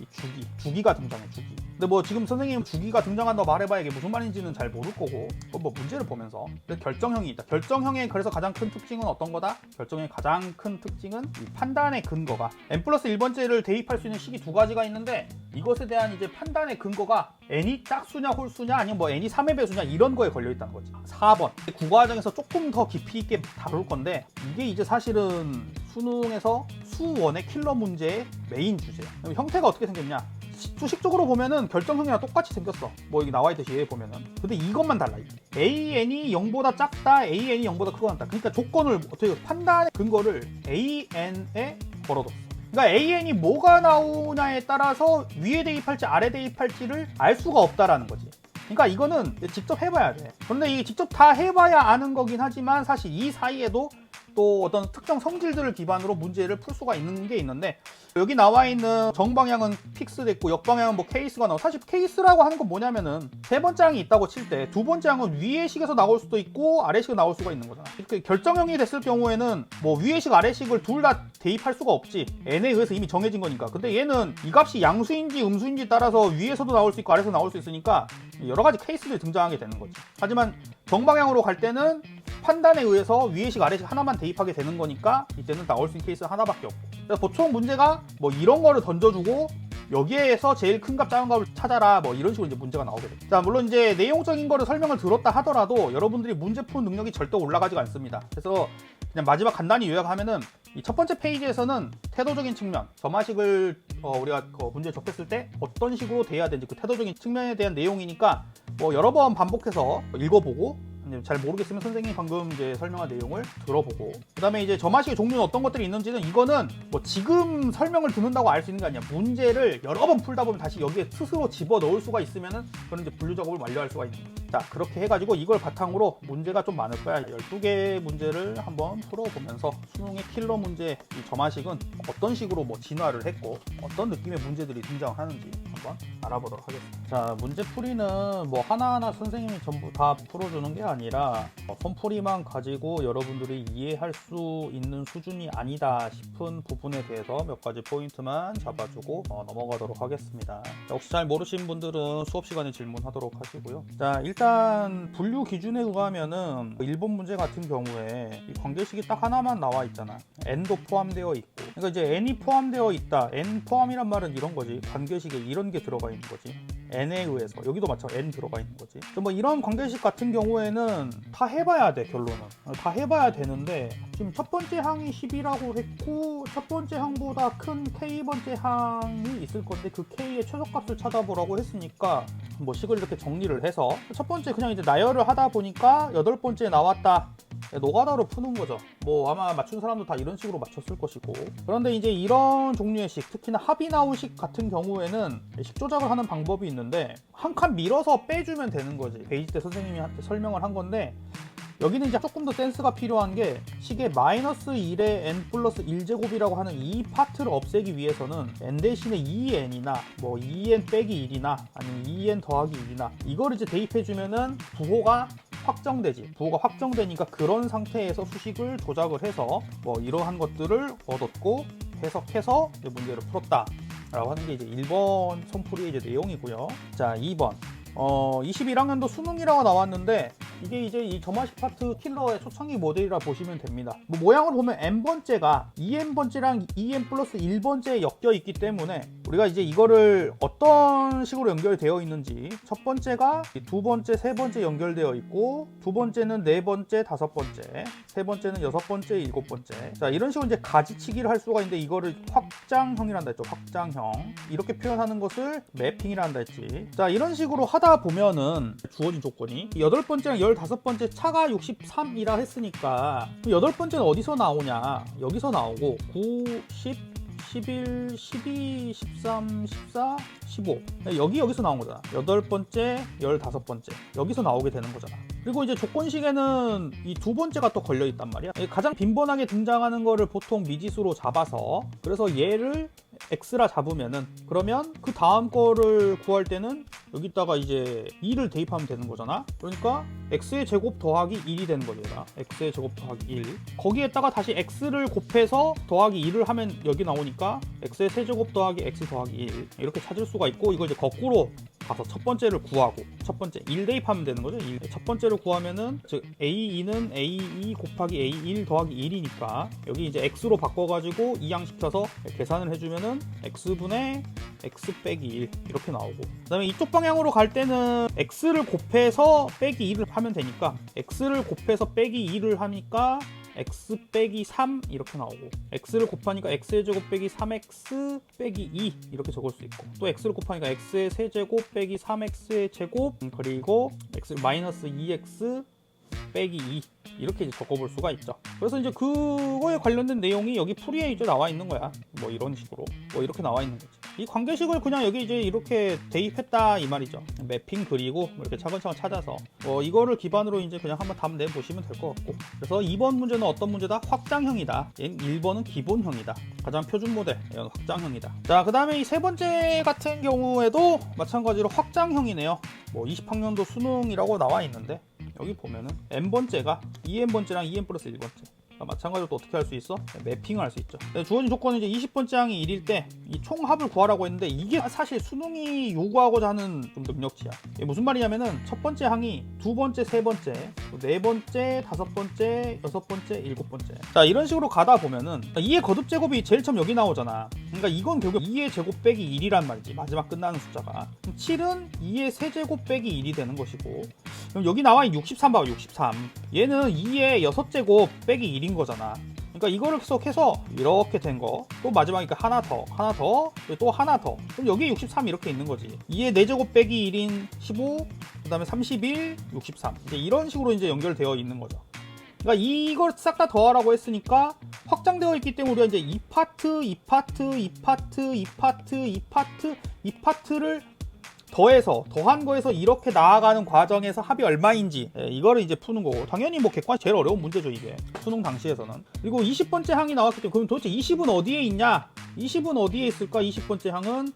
주기가 등장해. 주기. 근데 뭐 지금 선생님 주기가 등장한다고 말해봐야 이게 무슨 말인지는 잘 모를 거고, 뭐 문제를 보면서 결정형이 있다. 결정형의 그래서 가장 큰 특징은 어떤 거다? 결정형의 가장 큰 특징은 이 판단의 근거가 n+1번째를 대입할 수 있는 식이 두 가지가 있는데, 이것에 대한 이제 판단의 근거가 n이 짝수냐 홀수냐 아니면 뭐 n이 3의 배수냐 이런 거에 걸려 있다는 거지. 4번 국어과정에서 조금 더 깊이 있게 다룰 건데, 이게 이제 사실은 수능에서 수원의 킬러 문제의 메인 주제야. 그럼 형태가 어떻게 생겼냐? 수식적으로 보면은 결정형이랑 똑같이 생겼어. 뭐 여기 나와 있듯이 얘 보면은. 근데 이것만 달라. AN이 0보다 작다, AN이 0보다 크거나 같다. 그러니까 조건을 어떻게 판단의 근거를 AN에 걸어뒀어. 그러니까 AN이 뭐가 나오냐에 따라서 위에 대입할지 아래 대입할지를 알 수가 없다라는 거지. 그러니까 이거는 직접 해봐야 돼. 그런데 이게 직접 다 해봐야 아는 거긴 하지만 사실 이 사이에도 또 어떤 특정 성질들을 기반으로 문제를 풀 수가 있는 게 있는데, 여기 나와 있는 정방향은 픽스됐고 역방향은 뭐 케이스가 나오고, 사실 케이스라고 하는 건 뭐냐면은 세 번째 항이 있다고 칠 때 두 번째 항은 위의 식에서 나올 수도 있고 아래 식에서 나올 수가 있는 거잖아. 이렇게 결정형이 됐을 경우에는 뭐 위의 식 아래 식을 둘 다 대입할 수가 없지. n에 의해서 이미 정해진 거니까. 근데 얘는 이 값이 양수인지 음수인지 따라서 위에서도 나올 수 있고 아래에서 나올 수 있으니까 여러 가지 케이스들이 등장하게 되는 거지. 하지만 정방향으로 갈 때는 판단에 의해서 위의식 아래식 하나만 대입하게 되는 거니까 이때는 나올 수 있는 케이스 하나밖에 없고, 그래서 보통 문제가 뭐 이런 거를 던져주고 여기에서 제일 큰 값 작은 값을 찾아라 뭐 이런 식으로 이제 문제가 나오게 돼요. 자, 물론 이제 내용적인 거를 설명을 들었다 하더라도 여러분들이 문제 푸는 능력이 절대 올라가지가 않습니다. 그래서 그냥 마지막 간단히 요약하면은 이 첫 번째 페이지에서는 태도적인 측면, 점화식을 우리가 문제 접했을 때 어떤 식으로 돼야 되는지 그 태도적인 측면에 대한 내용이니까 뭐 여러 번 반복해서 읽어보고, 잘 모르겠으면 선생님이 방금 이제 설명한 내용을 들어보고, 그 다음에 이제 점화식의 종류는 어떤 것들이 있는지는 이거는 뭐 지금 설명을 듣는다고 알 수 있는 게 아니야. 문제를 여러 번 풀다 보면 다시 여기에 스스로 집어 넣을 수가 있으면은 그런 이제 분류 작업을 완료할 수가 있는 거야. 자, 그렇게 해가지고 이걸 바탕으로 문제가 좀 많을 거야. 12개의 문제를 한번 풀어보면서 수능의 킬러 문제 이 점화식은 어떤 식으로 뭐 진화를 했고 어떤 느낌의 문제들이 등장하는지 한번 알아보도록 하겠습니다. 자, 문제풀이는 뭐 하나하나 선생님이 전부 다 풀어주는 게 아니라 손풀이만 가지고 여러분들이 이해할 수 있는 수준이 아니다 싶은 부분에 대해서 몇 가지 포인트만 잡아주고 넘어가도록 하겠습니다. 자, 혹시 잘 모르신 분들은 수업 시간에 질문하도록 하시고요. 자, 일단 분류 기준에 의하면은 일본 문제 같은 경우에 이 관계식이 딱 하나만 나와 있잖아. n도 포함되어 있고, 그러니까 이제 n이 포함되어 있다. n 포함이란 말은 이런 거지. 관계식에 이런 게 들어가 있는 거지. n에 의해서. 여기도 마찬가지로 n 들어가 있는 거지. 뭐 이런 관계식 같은 경우에는 다 해봐야 돼. 결론은 다 해봐야 되는데, 지금 첫 번째 항이 10이라고 했고 첫 번째 항보다 큰 k번째 항이 있을 건데 그 k의 최소값을 찾아보라고 했으니까 뭐 식을 이렇게 정리를 해서 첫 번째 그냥 이제 나열을 하다 보니까 8번째 나왔다. 노가다로 푸는 거죠. 뭐 아마 맞춘 사람도 다 이런 식으로 맞췄을 것이고, 그런데 이제 이런 종류의 식, 특히나 합이 나온 식 같은 경우에는 식 조작을 하는 방법이 있는데 한 칸 밀어서 빼주면 되는 거지. 베이지 때 선생님한테 설명을 한 건데, 여기는 이제 조금 더 센스가 필요한 게 식의 -1의 n 플러스 1제곱이라고 하는 이 파트를 없애기 위해서는 n 대신에 2n이나 뭐 2n 빼기 1이나 아니면 2n 더하기 1이나 이걸 이제 대입해주면은 부호가 확정되지. 부호가 확정되니까 그런 상태에서 수식을 조작을 해서 뭐 이러한 것들을 얻었고 해석해서 이제 문제를 풀었다 라고 하는 게 이제 1번 손풀이의 이제 내용이고요. 자, 2번 21학년도 수능이라고 나왔는데 이게 이제 이 점화식 파트 킬러의 초창기 모델이라 보시면 됩니다. 뭐 모양을 보면 n번째가 2n번째랑 2n 플러스 1번째에 엮여 있기 때문에 우리가 이제 이거를 어떤 식으로 연결되어 있는지, 첫 번째가 두 번째, 세 번째 연결되어 있고, 두 번째는 네 번째, 다섯 번째, 세 번째는 여섯 번째, 일곱 번째. 자, 이런 식으로 이제 가지치기를 할 수가 있는데 이거를 확장형이란다 했죠. 확장형. 이렇게 표현하는 것을 매핑이란다 했지. 자, 이런 식으로 하다 보면은 주어진 조건이 8번째랑 15번째 차가 63이라 했으니까 8번째는 어디서 나오냐? 여기서 나오고 9, 10, 11, 12, 13, 14, 15 여기서 나온 거잖아. 8번째, 15번째 여기서 나오게 되는 거잖아. 그리고 이제 조건식에는 이 두 번째가 또 걸려 있단 말이야. 가장 빈번하게 등장하는 거를 보통 미지수로 잡아서, 그래서 얘를 x라 잡으면은, 그러면 그 다음 거를 구할 때는 여기다가 이제 2를 대입하면 되는 거잖아. 그러니까 x의 제곱 더하기 1이 되는 거죠. 얘가 x의 제곱 더하기 1. 거기에다가 다시 x를 곱해서 더하기 2를 하면 여기 나오니까 x의 세제곱 더하기 x 더하기 1 이렇게 찾을 수가 있고, 이걸 이제 거꾸로 가서 첫 번째를 구하고, 첫 번째 1 대입하면 되는 거죠. 첫 번째를 구하면은 즉 a2는 a2 곱하기 a1 더하기 1이니까 여기 이제 x로 바꿔가지고 이항시켜서 계산을 해주면은 x분의 x 빼기 1 이렇게 나오고, 그 다음에 이쪽 방향으로 갈 때는 x를 곱해서 빼기 2를 하면 되니까 x를 곱해서 빼기 2를 하니까 x 빼기 3 이렇게 나오고, x를 곱하니까 x의 제곱 빼기 3x 빼기 2 이렇게 적을 수 있고, 또 x를 곱하니까 x의 세제곱 빼기 3x의 제곱, 그리고 x 마이너스 2x 빼기 2 이렇게 이제 적어볼 수가 있죠. 그래서 이제 그거에 관련된 내용이 여기 풀이에 이제 나와 있는 거야. 뭐 이런 식으로 뭐 이렇게 나와 있는 거지. 이 관계식을 그냥 여기 이제 이렇게 대입했다 이 말이죠. 매핑 그리고 이렇게 차근차근 찾아서 이거를 기반으로 이제 그냥 한번 답 내보시면 될 것 같고, 그래서 2번 문제는 어떤 문제다? 확장형이다. 1번은 기본형이다. 가장 표준 모델 이건 확장형이다. 자, 그 다음에 이 세 번째 같은 경우에도 마찬가지로 확장형이네요. 뭐 20학년도 수능이라고 나와 있는데 여기 보면은 n번째가 2n번째랑 2n 플러스 1번째. 마찬가지로 또 어떻게 할 수 있어? 매핑을 할 수 있죠. 주어진 조건은 이제 20번째 항이 1일 때 이 총합을 구하라고 했는데, 이게 사실 수능이 요구하고자 하는 좀 능력치야. 이게 무슨 말이냐면은 첫 번째 항이 두 번째, 세 번째, 네 번째, 다섯 번째, 여섯 번째, 일곱 번째. 자, 이런 식으로 가다 보면은 2의 거듭 제곱이 제일 처음 여기 나오잖아. 그러니까 이건 결국 2의 제곱 빼기 1이란 말이지. 마지막 끝나는 숫자가. 7은 2의 세제곱 빼기 1이 되는 것이고, 그럼 여기 나와 63 봐봐. 63. 얘는 2의 6제곱 빼기 1인 거잖아. 그러니까 이거를 계속해서 이렇게 된 거, 또 마지막이니까 하나 더, 또 하나 더. 그럼 여기 63 이렇게 있는 거지. 2의 4제곱 빼기 1인 15, 그 다음에 31, 63. 이제 이런 식으로 이제 연결되어 있는 거죠. 그러니까 이걸 싹 다 더하라고 했으니까 확장되어 있기 때문에 우리가 이제 2파트, 2파트, 2파트, 2파트, 2파트, 2파트를 더해서 더한 거에서 이렇게 나아가는 과정에서 합이 얼마인지 이거를 이제 푸는 거고, 당연히 뭐 객관식 제일 어려운 문제죠 이게 수능 당시에서는. 그리고 20번째 항이 나왔기 때문에 그럼 도대체 20은 어디에 있냐? 20은 어디에 있을까? 20번째 항은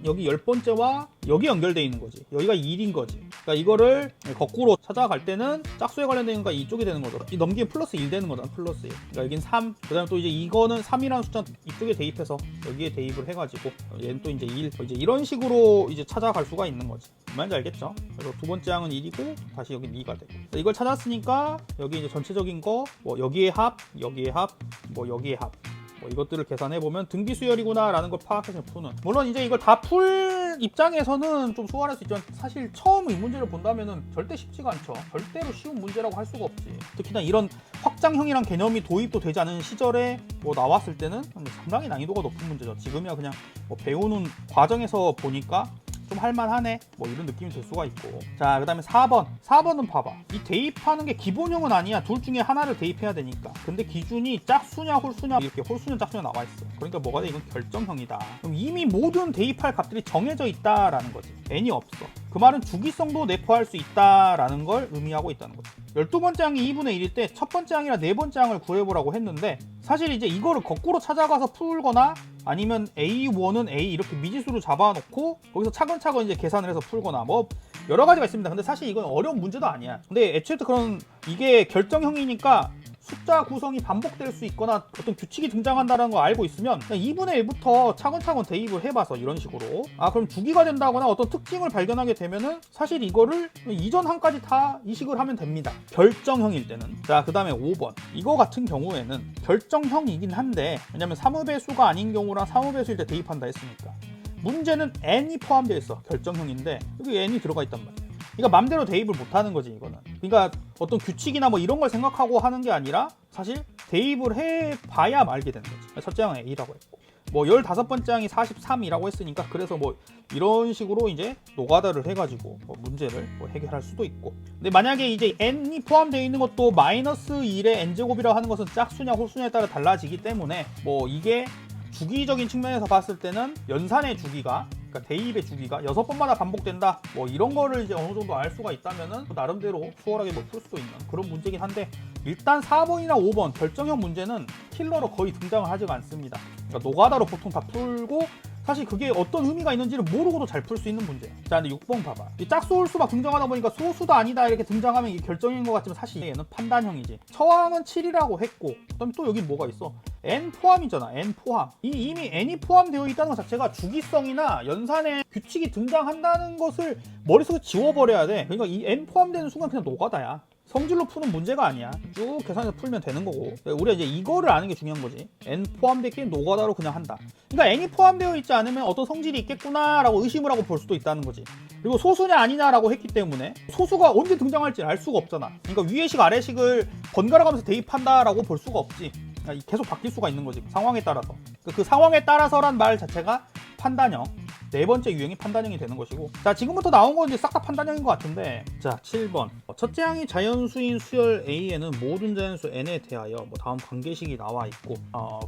여기 10번째와 여기 연결되어 있는 거지. 여기가 1인 거지. 그러니까 이거를 거꾸로 찾아갈 때는 짝수에 관련된 거니까 이쪽이 되는 거죠. 이 넘기면 플러스 1 되는 거잖아. 플러스 1. 그러니까 여긴 3. 그 다음에 또 이제 이거는 3이라는 숫자 이쪽에 대입해서 여기에 대입을 해가지고 얘는 또 이제 1. 이제 이런 식으로 이제 찾아갈 수가 있는 거지. 뭔지 알겠죠? 그래서 두 번째 항은 1이고 다시 여기 2가 되고. 이걸 찾았으니까 여기 이제 전체적인 거 뭐 여기에 합, 여기에 합, 뭐 여기에 합. 뭐 이것들을 계산해 보면 등비 수열이구나 라는 걸 파악해서 푸는. 물론 이제 이걸 다 풀 입장에서는 좀 수월할 수 있지만, 사실 처음 이 문제를 본다면은 절대 쉽지가 않죠. 절대로 쉬운 문제라고 할 수가 없지. 특히나 이런 확장형이란 개념이 도입도 되지 않은 시절에 뭐 나왔을 때는 상당히 난이도가 높은 문제죠. 지금이야 그냥 뭐 배우는 과정에서 보니까 좀 할만하네 뭐 이런 느낌이 들 수가 있고. 자, 그 다음에 4번은 봐봐. 이 대입하는 게 기본형은 아니야. 둘 중에 하나를 대입해야 되니까. 근데 기준이 짝수냐 홀수냐, 이렇게 홀수냐 짝수냐 나와 있어. 그러니까 뭐가 돼? 이건 결정형이다. 그럼 이미 모든 대입할 값들이 정해져 있다라는 거지. n이 없어. 그 말은 주기성도 내포할 수 있다라는 걸 의미하고 있다는 거지. 12번째 항이 2분의 1일 때 첫 번째 항이랑 네 번째 항을 구해보라고 했는데, 사실 이제 이거를 거꾸로 찾아가서 풀거나 아니면 A1은 A 이렇게 미지수로 잡아놓고 거기서 차근차근 이제 계산을 해서 풀거나 뭐 여러 가지가 있습니다. 근데 사실 이건 어려운 문제도 아니야. 근데 애초에 그런 이게 결정형이니까 숫자 구성이 반복될 수 있거나 어떤 규칙이 등장한다는 거 알고 있으면 그냥 2분의 1부터 차근차근 대입을 해봐서 이런 식으로 그럼 주기가 된다거나 어떤 특징을 발견하게 되면은 사실 이거를 이전 항까지 다 이식을 하면 됩니다. 결정형일 때는. 자, 그 다음에 5번. 이거 같은 경우에는 결정형이긴 한데, 왜냐면 3의 수가 아닌 경우랑 3의 수일 때 대입한다 했으니까 문제는 n이 포함되어 있어. 결정형인데 여기 n이 들어가 있단 말이야. 그러니까 맘대로 대입을 못하는 거지 이거는. 그러니까 어떤 규칙이나 뭐 이런 걸 생각하고 하는 게 아니라 사실 대입을 해봐야 알게 되는 거지. 첫째 항은 A라고 했고, 뭐 15번째 항이 43이라고 했으니까 그래서 뭐 이런 식으로 이제 노가다를 해가지고 뭐 문제를 뭐 해결할 수도 있고. 근데 만약에 이제 n이 포함되어 있는 것도 마이너스 1의 n제곱이라고 하는 것은 짝수냐 홀수냐에 따라 달라지기 때문에 뭐 이게 주기적인 측면에서 봤을 때는 연산의 주기가, 그러니까 대입의 주기가 6번마다 반복된다 뭐 이런 거를 이제 어느 정도 알 수가 있다면은 나름대로 수월하게 뭐 풀 수도 있는 그런 문제긴 한데, 일단 4번이나 5번 결정형 문제는 킬러로 거의 등장을 하지가 않습니다. 그러니까 노가다로 보통 다 풀고 사실 그게 어떤 의미가 있는지를 모르고도 잘 풀 수 있는 문제. 자, 근데 6번 봐봐. 이 짝소홀수 막 등장하다 보니까 소수도 아니다 이렇게 등장하면 이게 결정인 것 같지만 사실 얘는 판단형이지. 처항은 7이라고 했고, 그다음에 또 여기 뭐가 있어? n 포함이잖아. n 포함. 이미 n이 포함되어 있다는 것 자체가 주기성이나 연산에 규칙이 등장한다는 것을 머릿속에 지워버려야 돼. 그러니까 이 n 포함되는 순간 그냥 노가다야. 성질로 푸는 문제가 아니야. 쭉 계산해서 풀면 되는 거고. 우리가 이제 이거를 아는 게 중요한 거지. n 포함되기 노가다로 그냥 한다. 그러니까 n이 포함되어 있지 않으면 어떤 성질이 있겠구나라고 의심을 하고 볼 수도 있다는 거지. 그리고 소수냐 아니냐라고 했기 때문에 소수가 언제 등장할지 알 수가 없잖아. 그러니까 위의식 아래식을 번갈아 가면서 대입한다라고 볼 수가 없지. 그러니까 계속 바뀔 수가 있는 거지. 상황에 따라서. 그 상황에 따라서란 말 자체가 판단형. 네 번째 유형이 판단형이 되는 것이고, 자, 지금부터 나온 건 이제 싹 다 판단형인 것 같은데, 자, 7번. 첫째 항이 자연수인 수열 A에는 모든 자연수 N에 대하여 다음 관계식이 나와 있고,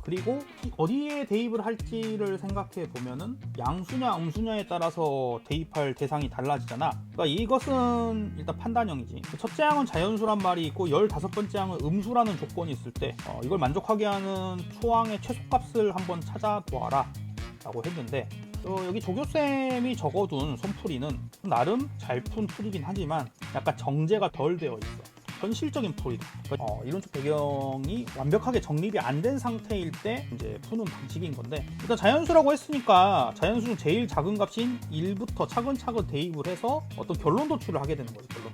그리고 어디에 대입을 할지를 생각해 보면은 양수냐 음수냐에 따라서 대입할 대상이 달라지잖아. 그러니까 이것은 일단 판단형이지. 첫째 항은 자연수란 말이 있고 15번째 항은 음수라는 조건이 있을 때 이걸 만족하게 하는 초항의 최소값을 한번 찾아보아라 라고 했는데, 여기 조교쌤이 적어둔 손풀이는 나름 잘 푼 풀이긴 하지만 약간 정제가 덜 되어 있어. 현실적인 풀이다. 이론적 배경이 완벽하게 정립이 안 된 상태일 때 이제 푸는 방식인 건데, 일단 자연수라고 했으니까 자연수는 제일 작은 값인 1부터 차근차근 대입을 해서 어떤 결론 도출을 하게 되는 거죠. 결론.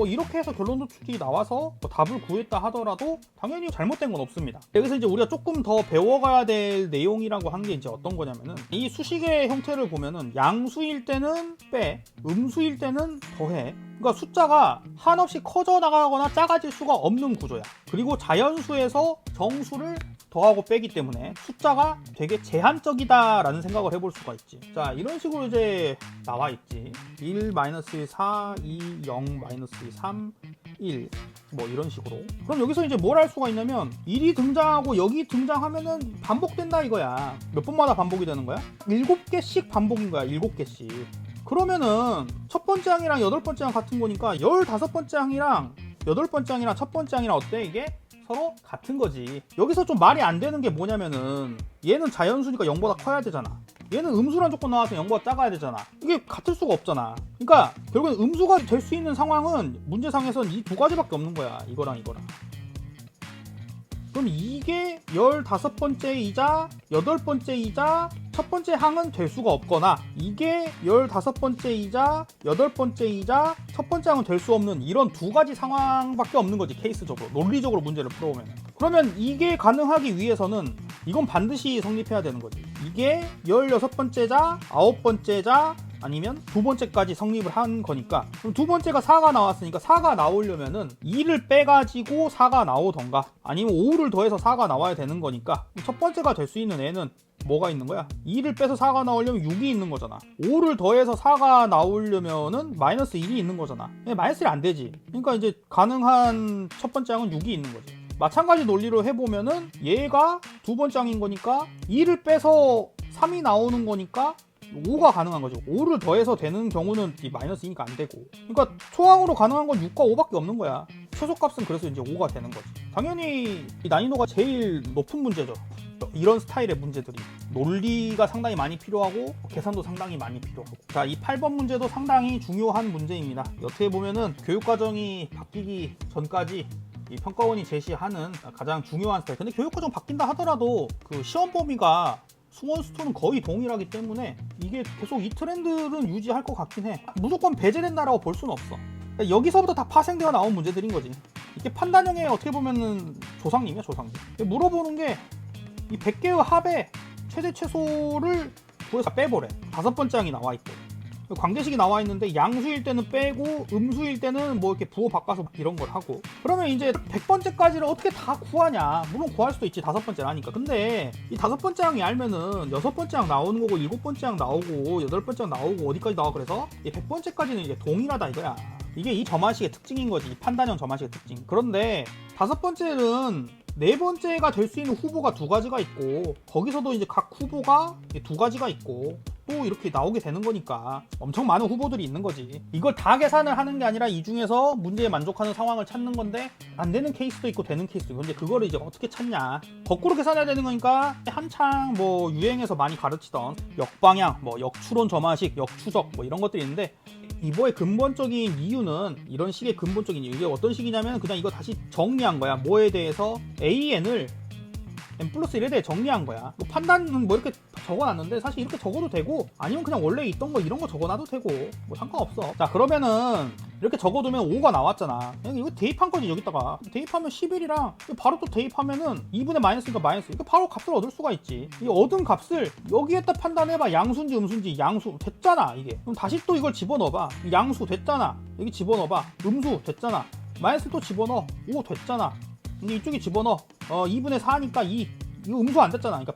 이렇게 해서 결론 도출이 나와서 답을 구했다 하더라도 당연히 잘못된 건 없습니다. 여기서 이제 우리가 조금 더 배워가야 될 내용이라고 한 게 이제 어떤 거냐면은, 이 수식의 형태를 보면은 양수일 때는 빼, 음수일 때는 더해. 그러니까 숫자가 한없이 커져 나가거나 작아질 수가 없는 구조야. 그리고 자연수에서 정수를 더하고 빼기 때문에 숫자가 되게 제한적이다라는 생각을 해볼 수가 있지. 자, 이런 식으로 이제 나와 있지. 1, 1, 4, 2, 0, 1, 3, 1 이런 식으로. 그럼 여기서 이제 뭘 할 수가 있냐면 1이 등장하고 여기 등장하면은 반복된다 이거야. 몇 번마다 반복이 되는 거야? 7개씩 반복인 거야. 7개씩. 그러면은 첫 번째 항이랑 8번째 항 같은 거니까 15번째 항이랑 8번째 항이랑 첫 번째 항이랑 어때 이게? 서로 같은 거지. 여기서 좀 말이 안 되는 게 뭐냐면은 얘는 자연수니까 0보다 커야 되잖아. 얘는 음수란 조건 나와서 0보다 작아야 되잖아. 이게 같을 수가 없잖아. 그러니까 결국엔 음수가 될 수 있는 상황은 문제상에선 이 두 가지밖에 없는 거야. 이거랑 이거랑. 그럼 이게 15번째이자 8번째이자 첫 번째 항은 될 수가 없거나, 이게 15번째이자 8번째이자 첫 번째 항은 될 수 없는 이런 두 가지 상황밖에 없는 거지. 케이스적으로 논리적으로 문제를 풀어보면. 그러면 이게 가능하기 위해서는 이건 반드시 성립해야 되는 거지. 이게 16번째자 9번째자 아니면 두 번째까지 성립을 한 거니까, 그럼 두 번째가 4가 나왔으니까 4가 나오려면은 2를 빼가지고 4가 나오던가 아니면 5를 더해서 4가 나와야 되는 거니까, 첫 번째가 될 수 있는 애는 뭐가 있는 거야? 2를 빼서 4가 나오려면 6이 있는 거잖아. 5를 더해서 4가 나오려면은 마이너스 1이 있는 거잖아. 마이너스 1이 안 되지. 그러니까 이제 가능한 첫 번째 항은 6이 있는 거지. 마찬가지 논리로 해보면은 얘가 두 번째 항인 거니까 2를 빼서 3이 나오는 거니까 5가 가능한 거죠. 5를 더해서 되는 경우는 이 마이너스 2니까 안 되고. 그러니까 초항으로 가능한 건 6과 5밖에 없는 거야. 최소값은 그래서 이제 5가 되는 거지. 당연히 이 난이도가 제일 높은 문제죠. 이런 스타일의 문제들이 논리가 상당히 많이 필요하고 계산도 상당히 많이 필요하고. 자, 이 8번 문제도 상당히 중요한 문제입니다. 어떻게 보면은 교육과정이 바뀌기 전까지 이 평가원이 제시하는 가장 중요한 스타일. 근데 교육과정 바뀐다 하더라도 그 시험 범위가 수원 수투는 거의 동일하기 때문에 이게 계속 이 트렌드는 유지할 것 같긴 해. 무조건 배제된다라고 볼 수는 없어. 여기서부터 다 파생되어 나온 문제들인 거지. 이게 판단형의 어떻게 보면은 조상님이야, 조상님. 물어보는 게 이 100개의 합의 최대 최소를 구해서 빼보래. 5번째 항이 나와 있고, 관계식이 나와 있는데 양수일 때는 빼고 음수일 때는 이렇게 부호 바꿔서 이런 걸 하고. 그러면 이제 100번째까지를 어떻게 다 구하냐? 물론 구할 수도 있지, 5번째라니까. 근데 이 5번째 항이 알면은 6번째 항 나오는 거고 7번째 항 나오고 8번째 항 나오고 어디까지 나와. 그래서 이 100번째까지는 이제 동일하다 이거야. 이게 이 점화식의 특징인 거지. 이 판단형 점화식의 특징. 그런데 5번째는 4번째가 될 수 있는 후보가 2가지가 있고, 거기서도 이제 각 후보가 2가지가 있고, 또 이렇게 나오게 되는 거니까 엄청 많은 후보들이 있는 거지. 이걸 다 계산을 하는 게 아니라 이 중에서 문제에 만족하는 상황을 찾는 건데 안 되는 케이스도 있고 되는 케이스도 있고. 근데 그거를 이제 어떻게 찾냐, 거꾸로 계산해야 되는 거니까 한창 뭐 유행에서 많이 가르치던 역방향, 뭐 역추론 점화식, 역추적 뭐 이런 것들이 있는데, 이거의 근본적인 이유는, 이런 식의 근본적인 이유, 이게 어떤 식이냐면 그냥 이거 다시 정리한 거야. 뭐에 대해서 AN을 n 플러스 1에 대해 정리한 거야. 뭐 판단은 뭐 이렇게 적어놨는데 사실 이렇게 적어도 되고, 아니면 그냥 원래 있던 거 이런 거 적어놔도 되고 뭐 상관없어. 자, 그러면은 이렇게 적어두면 5가 나왔잖아. 이거 대입한 거지. 여기다가 대입하면 11이랑 바로 또 대입하면은 2분의 마이너스니까 마이너스, 이거 바로 값을 얻을 수가 있지. 이 얻은 값을 여기에다 판단해봐. 양수인지 음수인지. 양수 됐잖아 이게. 그럼 다시 또 이걸 집어넣어봐. 양수 됐잖아. 여기 집어넣어봐. 음수 됐잖아. 마이너스 또 집어넣어. 5 됐잖아. 근데 이쪽에 집어넣어. 2분의 4니까 2. 이거 음수 안 됐잖아. 그러니까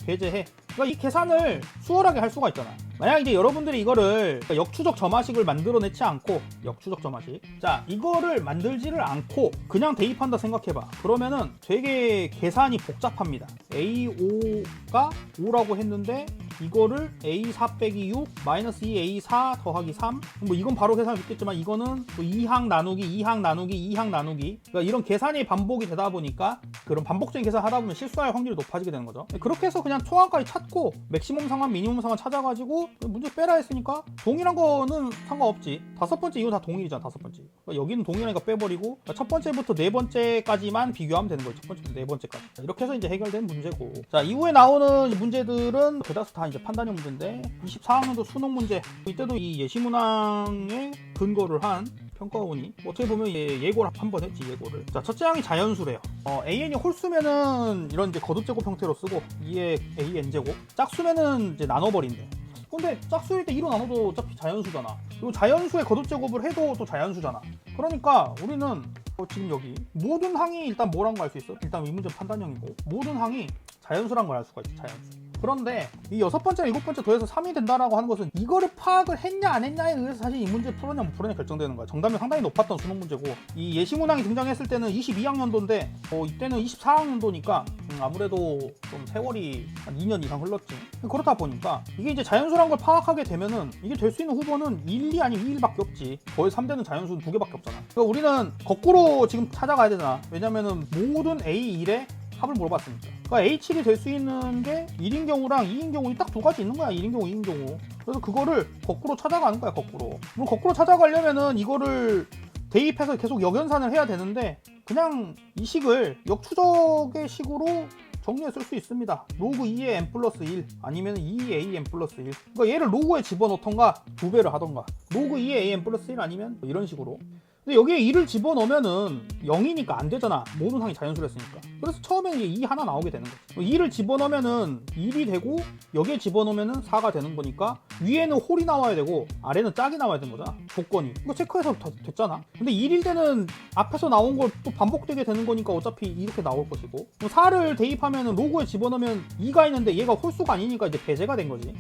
배제해. 그러니까 이 계산을 수월하게 할 수가 있잖아. 만약 이제 여러분들이 이거를 역추적 점화식을 만들어내지 않고, 역추적 점화식, 자 이거를 만들지를 않고 그냥 대입한다 생각해봐. 그러면은 되게 계산이 복잡합니다. A5가 5라고 했는데 이거를 A4 빼기 6 마이너스 2A4 더하기 3, 뭐 이건 바로 계산할 수 있겠지만 이거는 또 2항 나누기 2항 나누기 2항 나누기, 그러니까 이런 계산이 반복이 되다 보니까 그런 반복적인 계산 하다 보면 실수할 확률이 높아지게 되는 거죠. 그렇게 해서 그냥 초항까지 찾고 맥시멈 상환 미니멈 상환 찾아가지고 문제 빼라 했으니까 동일한 거는 상관없지. 다섯 번째 이건 다 동일이잖아. 다섯 번째, 그러니까 여기는 동일하니까 빼버리고 첫 번째부터 네 번째까지만 비교하면 되는 거지. 첫 번째부터 네 번째까지. 이렇게 해서 이제 해결된 문제고, 자 이후에 나오는 문제들은 대다수 다 이제 판단형 문제인데, 24학년도 수능 문제, 이때도 이 예시문항에 근거를 한 평가원이 어떻게 보면 예고를 한번 했지. 예고를. 자, 첫째 항이 자연수래요. AN이 홀수면은 이런 이제 거듭제곱 형태로 쓰고 2의 AN제곱, 짝수면은 이제 나눠버린대. 근데 짝수일 때 2로 나눠도 어차피 자연수잖아. 그리고 자연수의 거듭제곱을 해도 또 자연수잖아. 그러니까 우리는 지금 여기 모든 항이 일단 뭐란 거 알 수 있어? 일단 이 문제 판단형이고 모든 항이 자연수란 걸 알 수가 있어. 자연수. 그런데 이 여섯 번째, 일곱 번째 더해서 3이 된다라고 하는 것은 이거를 파악을 했냐 안 했냐에 의해서 사실 이 문제 풀었냐 못 풀었냐 결정되는 거야. 정답이 상당히 높았던 수능 문제고, 이 예시문항이 등장했을 때는 22학년도인데 이때는 24학년도니까 아무래도 좀 세월이 한 2년 이상 흘렀지. 그렇다 보니까 이게 이제 자연수란 걸 파악하게 되면은 이게 될 수 있는 후보는 1, 2 아니면 2, 1밖에 없지. 거의 3대는 자연수는 2개밖에 없잖아. 그러니까 우리는 거꾸로 지금 찾아가야 되잖아. 왜냐면은 모든 A1에 합을 물어봤으니까. 그러니까 A7이 될 수 있는 게 1인 경우랑 2인 경우 딱 두 가지 있는 거야. 1인 경우, 2인 경우. 그래서 그거를 거꾸로 찾아가는 거야. 거꾸로. 그럼 거꾸로 찾아가려면은 이거를 대입해서 계속 역연산을 해야 되는데, 그냥 이 식을 역추적의 식으로 정리해 쓸 수 있습니다. 로그 2의 n 플러스 1 아니면 2a n 플러스 1. 그러니까 얘를 로그에 집어넣던가 2배를 하던가, 로그 2의 a n 플러스 1 아니면 이런 식으로. 근데 여기에 2를 집어넣으면은 0이니까 안 되잖아. 모든 항이 자연수를 했으니까. 그래서 처음에는 이제 2 하나 나오게 되는 거지. 2를 집어넣으면은 1이 되고 여기에 집어넣으면은 4가 되는 거니까 위에는 홀이 나와야 되고 아래는 짝이 나와야 되는 거잖아. 조건이. 이거 체크해서 됐잖아. 근데 1일 때는 앞에서 나온 걸 또 반복되게 되는 거니까 어차피 이렇게 나올 것이고, 4를 대입하면은 로그에 집어넣으면 2가 있는데 얘가 홀수가 아니니까 이제 배제가 된 거지.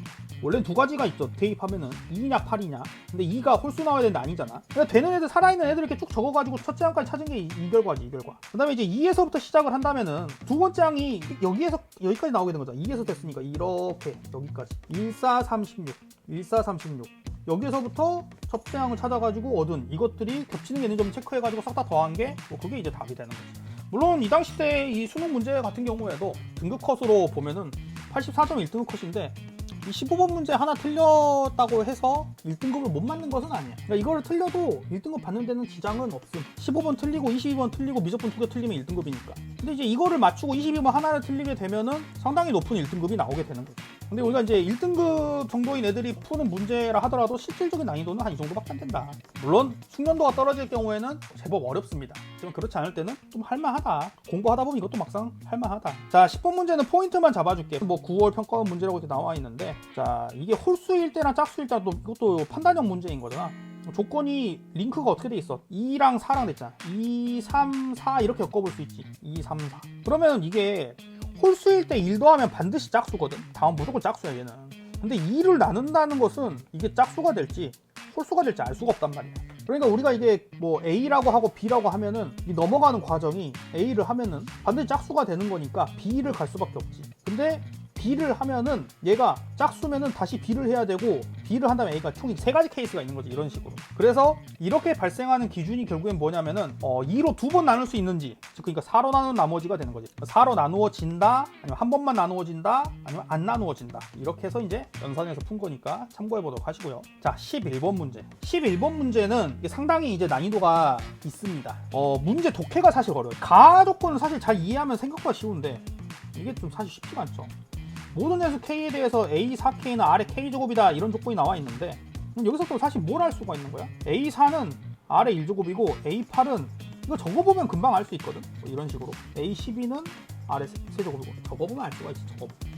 원래는 두 가지가 있죠. 대입하면은 2냐 8이냐. 근데 2가 홀수 나와야 되는데 아니잖아. 그러니까 되는 애들, 살아있는 애들 이렇게 쭉 적어가지고 첫째 항까지 찾은 게 이 결과지. 이 결과. 그 다음에 이제 2에서부터 시작을 한다면은 두 번째 항이 여기에서 여기까지 나오게 된 거잖아. 2에서 됐으니까 이렇게 여기까지 14, 36 14, 36 여기에서부터 첫째 항을 찾아가지고 얻은 이것들이 겹치는 게 있는지 좀 체크해가지고 싹 다 더한 게 그게 이제 답이 되는 거지. 물론 이 당시 때 이 수능 문제 같은 경우에도 등급 컷으로 보면은 84.1등급 컷인데, 이 15번 문제 하나 틀렸다고 해서 1등급을 못 맞는 것은 아니야. 그러니까 이거를 틀려도 1등급 받는 데는 지장은 없음. 15번 틀리고 22번 틀리고 미적분 2개 틀리면 1등급이니까. 근데 이제 이거를 맞추고 22번 하나를 틀리게 되면은 상당히 높은 1등급이 나오게 되는 거죠. 근데 우리가 이제 1등급 정도인 애들이 푸는 문제라 하더라도 실질적인 난이도는 한 이 정도밖에 안 된다. 물론 숙련도가 떨어질 경우에는 제법 어렵습니다. 하지만 그렇지 않을 때는 좀 할만하다. 공부하다 보면 이것도 막상 할만하다. 자, 10번 문제는 포인트만 잡아줄게. 뭐 9월 평가원 문제라고 이렇게 나와 있는데, 자 이게 홀수일 때나 짝수일 때도 이것도 판단형 문제인 거잖아. 조건이 링크가 어떻게 돼 있어? 2랑 4랑 됐잖아. 2, 3, 4 이렇게 엮어볼 수 있지. 2, 3, 4. 그러면 이게 홀수일 때 1 더하면 반드시 짝수거든. 다음 무조건 짝수야 얘는. 근데 2를 나눈다는 것은 이게 짝수가 될지 홀수가 될지 알 수가 없단 말이야. 그러니까 우리가 이게 뭐 A라고 하고 B라고 하면은 이 넘어가는 과정이 A를 하면은 반드시 짝수가 되는 거니까 B를 갈 수밖에 없지. 근데 B를 하면은 얘가 짝수면은 다시 B를 해야 되고 B를 한다면 A가 총 3가지 케이스가 있는 거지. 이런 식으로. 그래서 이렇게 발생하는 기준이 결국엔 뭐냐면은 2로 2번 나눌 수 있는지, 즉 그러니까 4로 나눈 나머지가 되는 거지. 4로 나누어진다, 아니면 한 번만 나누어진다, 아니면 안 나누어진다. 이렇게 해서 이제 연산해서 푼 거니까 참고해 보도록 하시고요. 자, 11번 문제. 11번 문제는 상당히 이제 난이도가 있습니다. 문제 독해가 사실 어려워요. 가하 조건은 사실 잘 이해하면 생각보다 쉬운데 이게 좀 사실 쉽지가 않죠. 모든 연수 K에 대해서 A4K는 R의 K제곱이다 이런 조건이 나와 있는데 여기서 또 사실 뭘 할 수가 있는 거야? A4는 R의 1제곱이고 A8은 이거 적어보면 금방 알 수 있거든. 뭐 이런 식으로 A12는 R의 세제곱이고 적어보면 알 수가 있지.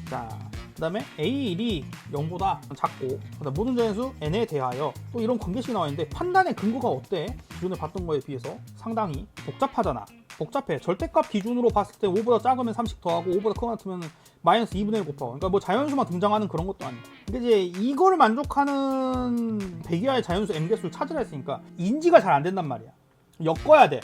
자, 그 다음에 A1이 0보다 작고 그다음 모든 자연수 N에 대하여 또 이런 관계식이 나와 있는데 판단의 근거가 어때? 기존에 봤던 거에 비해서 상당히 복잡하잖아. 복잡해. 절대값 기준으로 봤을 때 5보다 작으면 30 더하고 5보다 크거나 같으면 마이너스 2분의 1 곱하고, 그러니까 뭐 자연수만 등장하는 그런 것도 아니고. 그러니까 이제 이걸 만족하는 백이하의 자연수 m개수를 찾으라 했으니까 인지가 잘 안 된단 말이야. 엮어야 돼.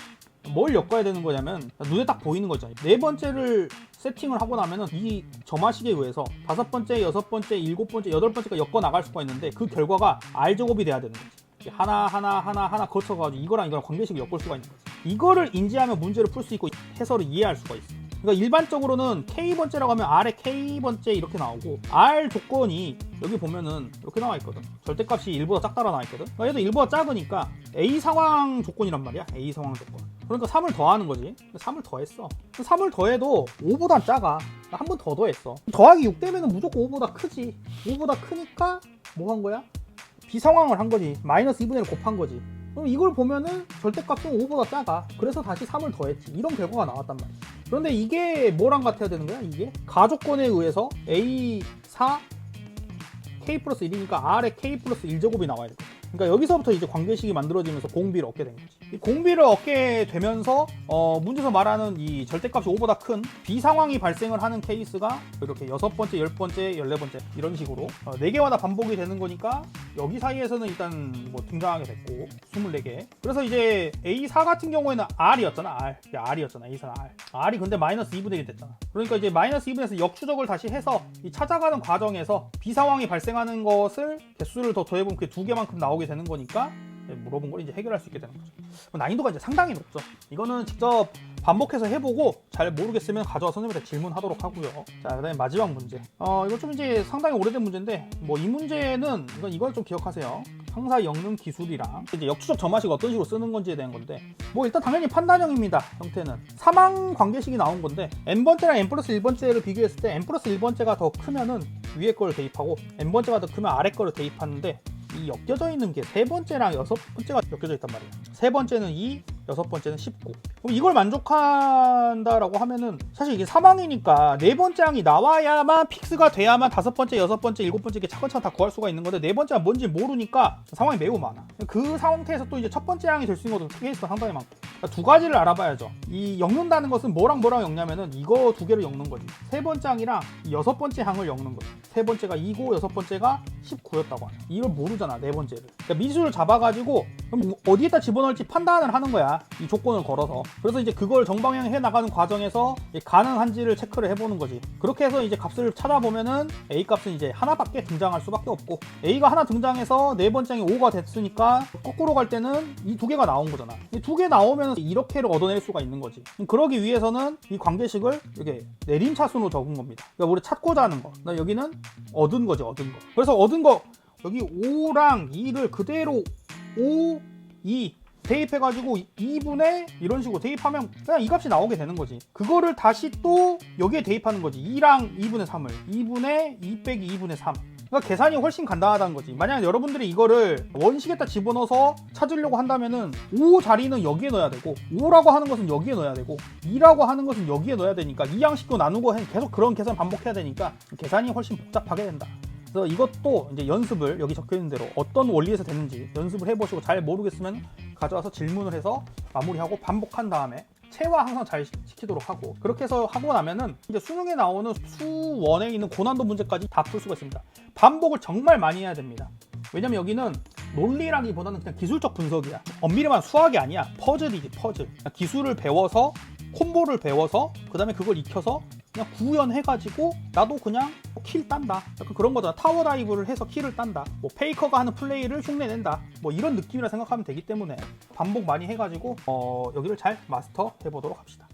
뭘 엮어야 되는 거냐면 눈에 딱 보이는 거잖아요. 네 번째를 세팅을 하고 나면은 이 점화식에 의해서 다섯 번째, 여섯 번째, 일곱 번째, 여덟 번째가 엮어 나갈 수가 있는데 그 결과가 R제곱이 돼야 되는 거지. 하나 거쳐가지고 이거랑 관계식을 엮을 수가 있는 거지. 이거를 인지하면 문제를 풀 수 있고 해설을 이해할 수가 있어. 그러니까 일반적으로는 K번째라고 하면 R의 K번째 이렇게 나오고 R 조건이 여기 보면은 이렇게 나와 있거든. 절대값이 1보다 작다라 나와 있거든. 그러니까 얘도 1보다 작으니까 A 상황 조건이란 말이야. A 상황 조건. 그러니까 3을 더하는 거지. 3을 더했어. 3을 더해도 5보다 작아. 한 번 더 더했어. 더하기 6 되면은 무조건 5보다 크지. 5보다 크니까 뭐 한 거야? 비상황을 한 거지. 마이너스 2분의 1 곱한 거지. 그럼 이걸 보면은 절대값은 5보다 작아. 그래서 다시 3을 더했지. 이런 결과가 나왔단 말이야. 그런데 이게 뭐랑 같아야 되는 거야? 이게 가조건에 의해서 A4 K 플러스 1이니까 R의 K 플러스 1제곱이 나와야 돼. 그러니까 여기서부터 이제 관계식이 만들어지면서 공비를 얻게 된 거지. 이 공비를 얻게 되면서 문제에서 말하는 이 절대값이 5보다 큰 비상황이 발생을 하는 케이스가 이렇게 6번째, 10번째, 14번째 이런 식으로 4개마다 반복이 되는 거니까 여기 사이에서는 일단 뭐 등장하게 됐고 24개. 그래서 이제 A4 같은 경우에는 R이었잖아. R이었잖아. A4는 R. R이 근데 마이너스 2분의 1이 됐잖아. 그러니까 이제 마이너스 2분의 1에서 역추적을 다시 해서 이 찾아가는 과정에서 비상황이 발생하는 것을 개수를 더 더해보면 그게 2개만큼 나오게 되는 거니까 물어본 걸 이제 해결할 수 있게 되는 거죠. 난이도가 이제 상당히 높죠. 이거는 직접 반복해서 해보고 잘 모르겠으면 가져와 선생님한테 질문하도록 하고요. 자, 그다음에 마지막 문제. 이거 좀 이제 상당히 오래된 문제인데 뭐 이 문제는 이걸 좀 기억하세요. 상사 영능 기술이랑 이제 역추적 점화식 어떤 식으로 쓰는 건지에 대한 건데 뭐 일단 당연히 판단형입니다. 형태는 사망 관계식이 나온 건데 n번째랑 n 플러스 1번째를 비교했을 때 n 플러스 1번째가 더 크면은 위에 거를 대입하고 n번째가 더 크면 아래 거를 대입하는데 이 엮여져 있는 게 세 번째랑 여섯 번째가 엮여져 있단 말이에요. 세 번째는 2, 여섯 번째는 19. 그럼 이걸 만족한다라고 하면은 사실 이게 사망이니까 네 번째 항이 나와야만 픽스가 돼야만 다섯 번째, 여섯 번째, 일곱 번째 이렇게 차근차근 다 구할 수가 있는 건데 네 번째가 뭔지 모르니까 상황이 매우 많아. 그 상태에서 또 이제 첫 번째 항이 될 수 있는 것도 케이스가 상당히 많고. 그러니까 두 가지를 알아봐야죠. 이 엮는다는 것은 뭐랑 엮냐면은 이거 두 개를 엮는 거지. 세 번째 항이랑 여섯 번째 항을 엮는 거지. 세 번째가 2고 여섯 번째가 19였다고 하네. 이걸 모르잖아, 네 번째를. 그러니까 미수를 잡아가지고 그럼 어디에다 집어넣을지 판단을 하는 거야. 이 조건을 걸어서. 그래서 이제 그걸 정방향 해 나가는 과정에서 가능한지를 체크를 해보는 거지. 그렇게 해서 이제 값을 찾아보면은 A 값은 이제 하나밖에 등장할 수밖에 없고 A가 하나 등장해서 네 번째 항이 5가 됐으니까 거꾸로 갈 때는 이 두 개가 나온 거잖아. 이 두 개 나오면 이렇게를 얻어낼 수가 있는 거지. 그러기 위해서는 이 관계식을 이렇게 내림차순으로 적은 겁니다. 그러니까 우리 찾고자 하는 거. 여기는 얻은 거지, 얻은 거. 그래서 얻은 거 여기 5랑 2를 그대로 5, 2 대입해가지고 2분의 이런 식으로 대입하면 그냥 이 값이 나오게 되는 거지. 그거를 다시 또 여기에 대입하는 거지. 2랑 2분의 3을 2분의 2 빼기 2분의 3. 그러니까 계산이 훨씬 간단하다는 거지. 만약 여러분들이 이거를 원식에다 집어넣어서 찾으려고 한다면은 5 자리는 여기에 넣어야 되고 5라고 하는 것은 여기에 넣어야 되고 2라고 하는 것은 여기에 넣어야 되니까 이 양식도 나누고 계속 그런 계산 반복해야 되니까 계산이 훨씬 복잡하게 된다. 그래서 이것도 이제 연습을 여기 적혀 있는 대로 어떤 원리에서 되는지 연습을 해보시고 잘 모르겠으면 가져와서 질문을 해서 마무리하고 반복한 다음에 체화 항상 잘 시키도록 하고 그렇게 해서 하고 나면은 이제 수능에 나오는 수원에 있는 고난도 문제까지 다 풀 수가 있습니다. 반복을 정말 많이 해야 됩니다. 왜냐면 여기는 논리라기보다는 그냥 기술적 분석이야. 엄밀히 말하면 수학이 아니야. 퍼즐이지, 퍼즐. 기술을 배워서 콤보를 배워서 그 다음에 그걸 익혀서 그냥 구현해가지고 나도 그냥 킬 딴다. 약간 그런 거잖아. 타워 다이브를 해서 킬을 딴다. 뭐 페이커가 하는 플레이를 흉내낸다. 뭐 이런 느낌이라 생각하면 되기 때문에 반복 많이 해가지고 여기를 잘 마스터 해보도록 합시다.